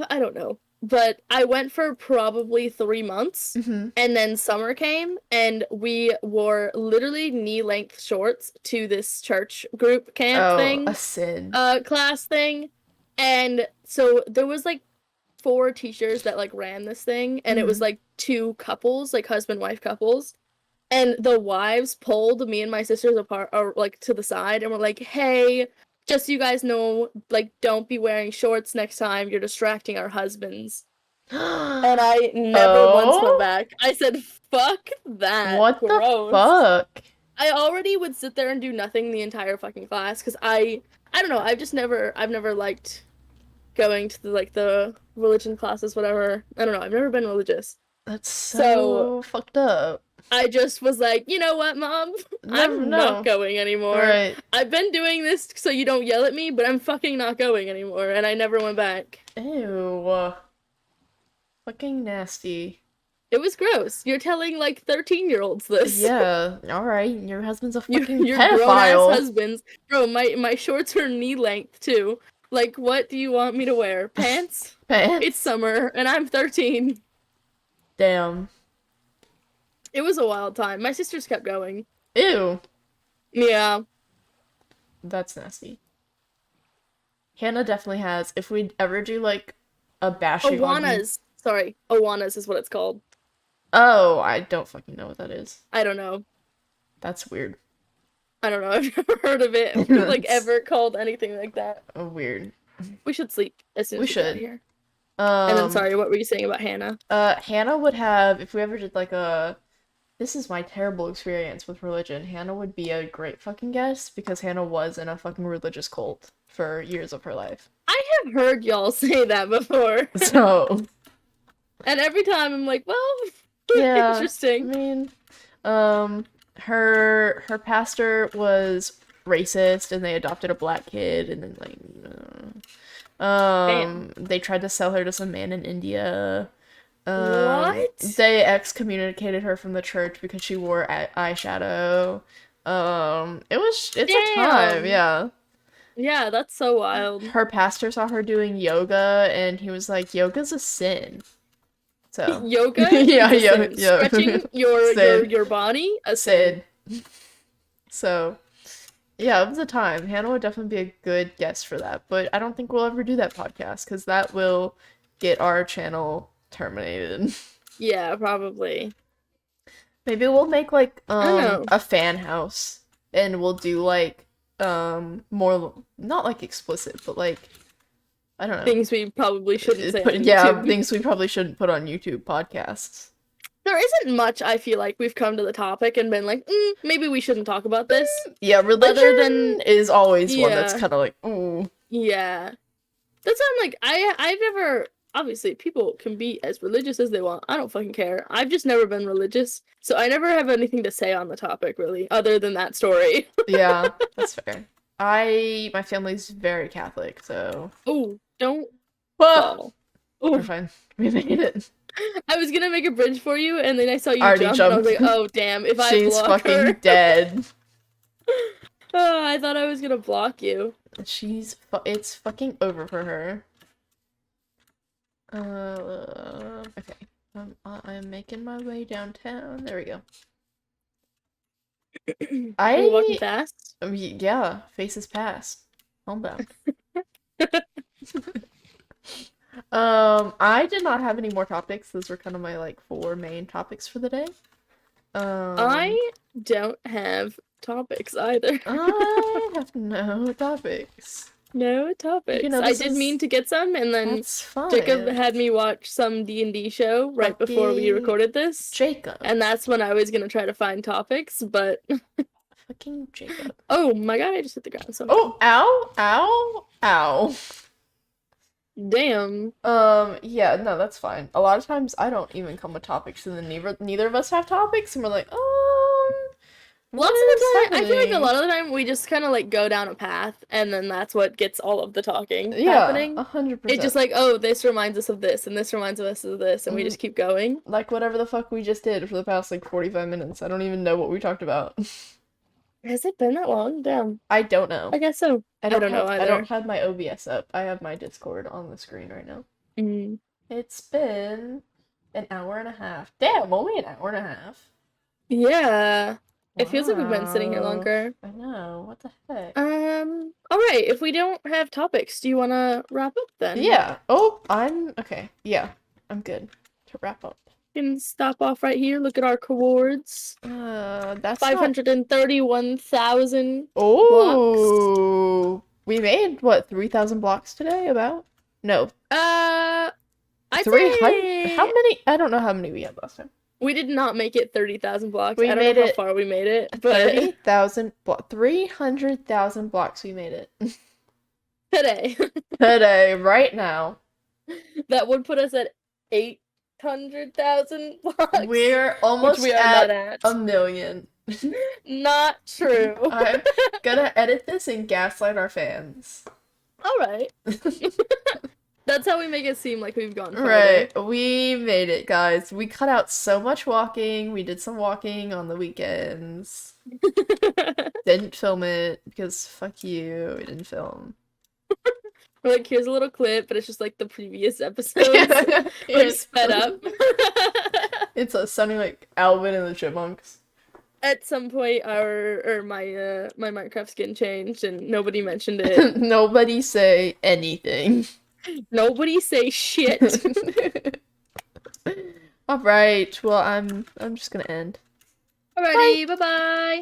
I don't know. But I went for probably 3 months, and then summer came, and we wore literally knee-length shorts to this church group camp thing. A sin. Class thing. And so there was like 4 teachers that like ran this thing, and it was like 2 couples, like husband-wife couples. And the wives pulled me and my sisters apart, or like to the side, and were like, "Hey, just so you guys know, like, don't be wearing shorts next time. You're distracting our husbands." And I never once went Oh? back. I said, "Fuck that. What the Gross." fuck? I already would sit there and do nothing the entire fucking class because I don't know. I've never liked going to the religion classes, whatever. I don't know. I've never been religious. That's So so fucked up. I just was like, you know what, Mom? Never I'm not know. going anymore. Right. I've been doing this so you don't yell at me, but I'm fucking not going anymore. And I never went back. Ew. Fucking nasty. It was gross. You're telling like 13-year-olds this. Yeah, alright. Your husband's a fucking Your grown-ass pedophile. husbands. Bro, my shorts are knee length too. Like, what do you want me to wear? Pants? Pants? It's summer, and I'm 13. Damn. It was a wild time. My sisters kept going. Ew. Yeah. That's nasty. Hannah definitely has. If we ever do like a bashing on Awanas. Sorry. Awanas is what it's called. Oh, I don't fucking know what that is. I don't know. That's weird. I don't know. I've never heard of it. Like, ever called anything like that. Oh, weird. We should sleep as soon as we get out of here. Um, And then, sorry, what were you saying about Hannah? Hannah would have, if we ever did like a, this is my terrible experience with religion, Hannah would be a great fucking guest because Hannah was in a fucking religious cult for years of her life. I have heard y'all say that before. So, And every time I'm like, well, yeah, I interesting. mean, her pastor was racist and they adopted a black kid and then Damn. they tried to sell her to some man in India. What? They excommunicated her from the church because she wore eyeshadow. It's a time, Damn. yeah. Yeah, that's so wild. Her pastor saw her doing yoga and he was like, yoga's a sin. So Yoga? yeah, is a yeah, sin. yeah. Stretching your Sin. your body? A sin. Sid. So, yeah, it was a time. Hannah would definitely be a good guest for that, but I don't think we'll ever do that podcast because that will get our channel terminated. Yeah, probably. Maybe we'll make like I don't know. a fan house and we'll do like more not like explicit, but like I don't know. Things we probably shouldn't say on yeah, YouTube. things we probably shouldn't put on YouTube podcasts. There isn't much I feel like we've come to the topic and been like, maybe we shouldn't talk about this. Yeah, religion Other than- is always one that's Yeah. kind of like, ooh. Yeah. That's why I'm like, I've never, obviously, people can be as religious as they want. I don't fucking care. I've just never been religious. So I never have anything to say on the topic, really, other than that story. Yeah, that's fair. My family's very Catholic, so. Oh, don't Whoa! fall. We're Oh, fine. We made it. I was gonna make a bridge for you, and then I saw you Already jump, and I was jumped. like, oh, damn, if I She's block fucking her. dead. Oh, I thought I was gonna block you. It's fucking over for her. Okay. I'm making my way downtown. There we go. Are you walking fast? Yeah, faces past. Homebound. I did not have any more topics. Those were kind of my like 4 main topics for the day. I don't have topics either. I have no topics. No topics. You know, I this did is- mean to get some, and then That's fine. Jacob had me watch some D&D show right before we Fucking recorded this. Jacob. And that's when I was gonna try to find topics, but Fucking Jacob. oh my god, I just hit the ground. So Oh, ow, ow, ow. damn. Yeah, no, that's fine. A lot of times I don't even come with topics, and then neither of us have topics, and we're like, Lots of what is the time, I feel like a happening? lot of the time we just kind of like go down a path, and then that's what gets all of the talking Yeah, happening. 100%. It's just like, oh, this reminds us of this, and this reminds us of this, and we just keep going. like whatever the fuck we just did for the past like 45 minutes. I don't even know what we talked about. Has it been that long? Damn. I don't know. I guess so. I don't know I either. don't have my OBS up. I have my Discord on the screen right now. Mm. It's been an hour and a half. Damn, only an hour and a half. Yeah. It feels like we've been sitting here Wow. longer. I know. What the heck? All right. If we don't have topics, do you want to wrap up then? Yeah. Oh, okay. Yeah, I'm good to wrap up. Can stop off right here. Look at our rewards. That's not... 531,000 blocks. Oh, we made what, 3,000 blocks today? About? No, I'd 300. How say many? I don't know how many we had last time. we did not make it 30,000 blocks. We I don't made know how it far we made it, but 30,000 300,000 blocks. We made it today. today, right now. That would put us at 800,000 blocks. We're almost we are at, not at a million. Not true. I'm gonna edit this and gaslight our fans. All right. That's how we make it seem like we've gone farther. Right, we made it, guys. We cut out so much walking. We did some walking on the weekends. Didn't film it because fuck you, we didn't film. We're like, here's a little clip, but it's just like the previous episodes. Like sped up. It's sounding like Alvin and the Chipmunks. At some point, my Minecraft skin changed, and nobody mentioned it. Nobody say anything. Nobody say shit. All right. Well, I'm just gonna end. Alrighty, bye bye.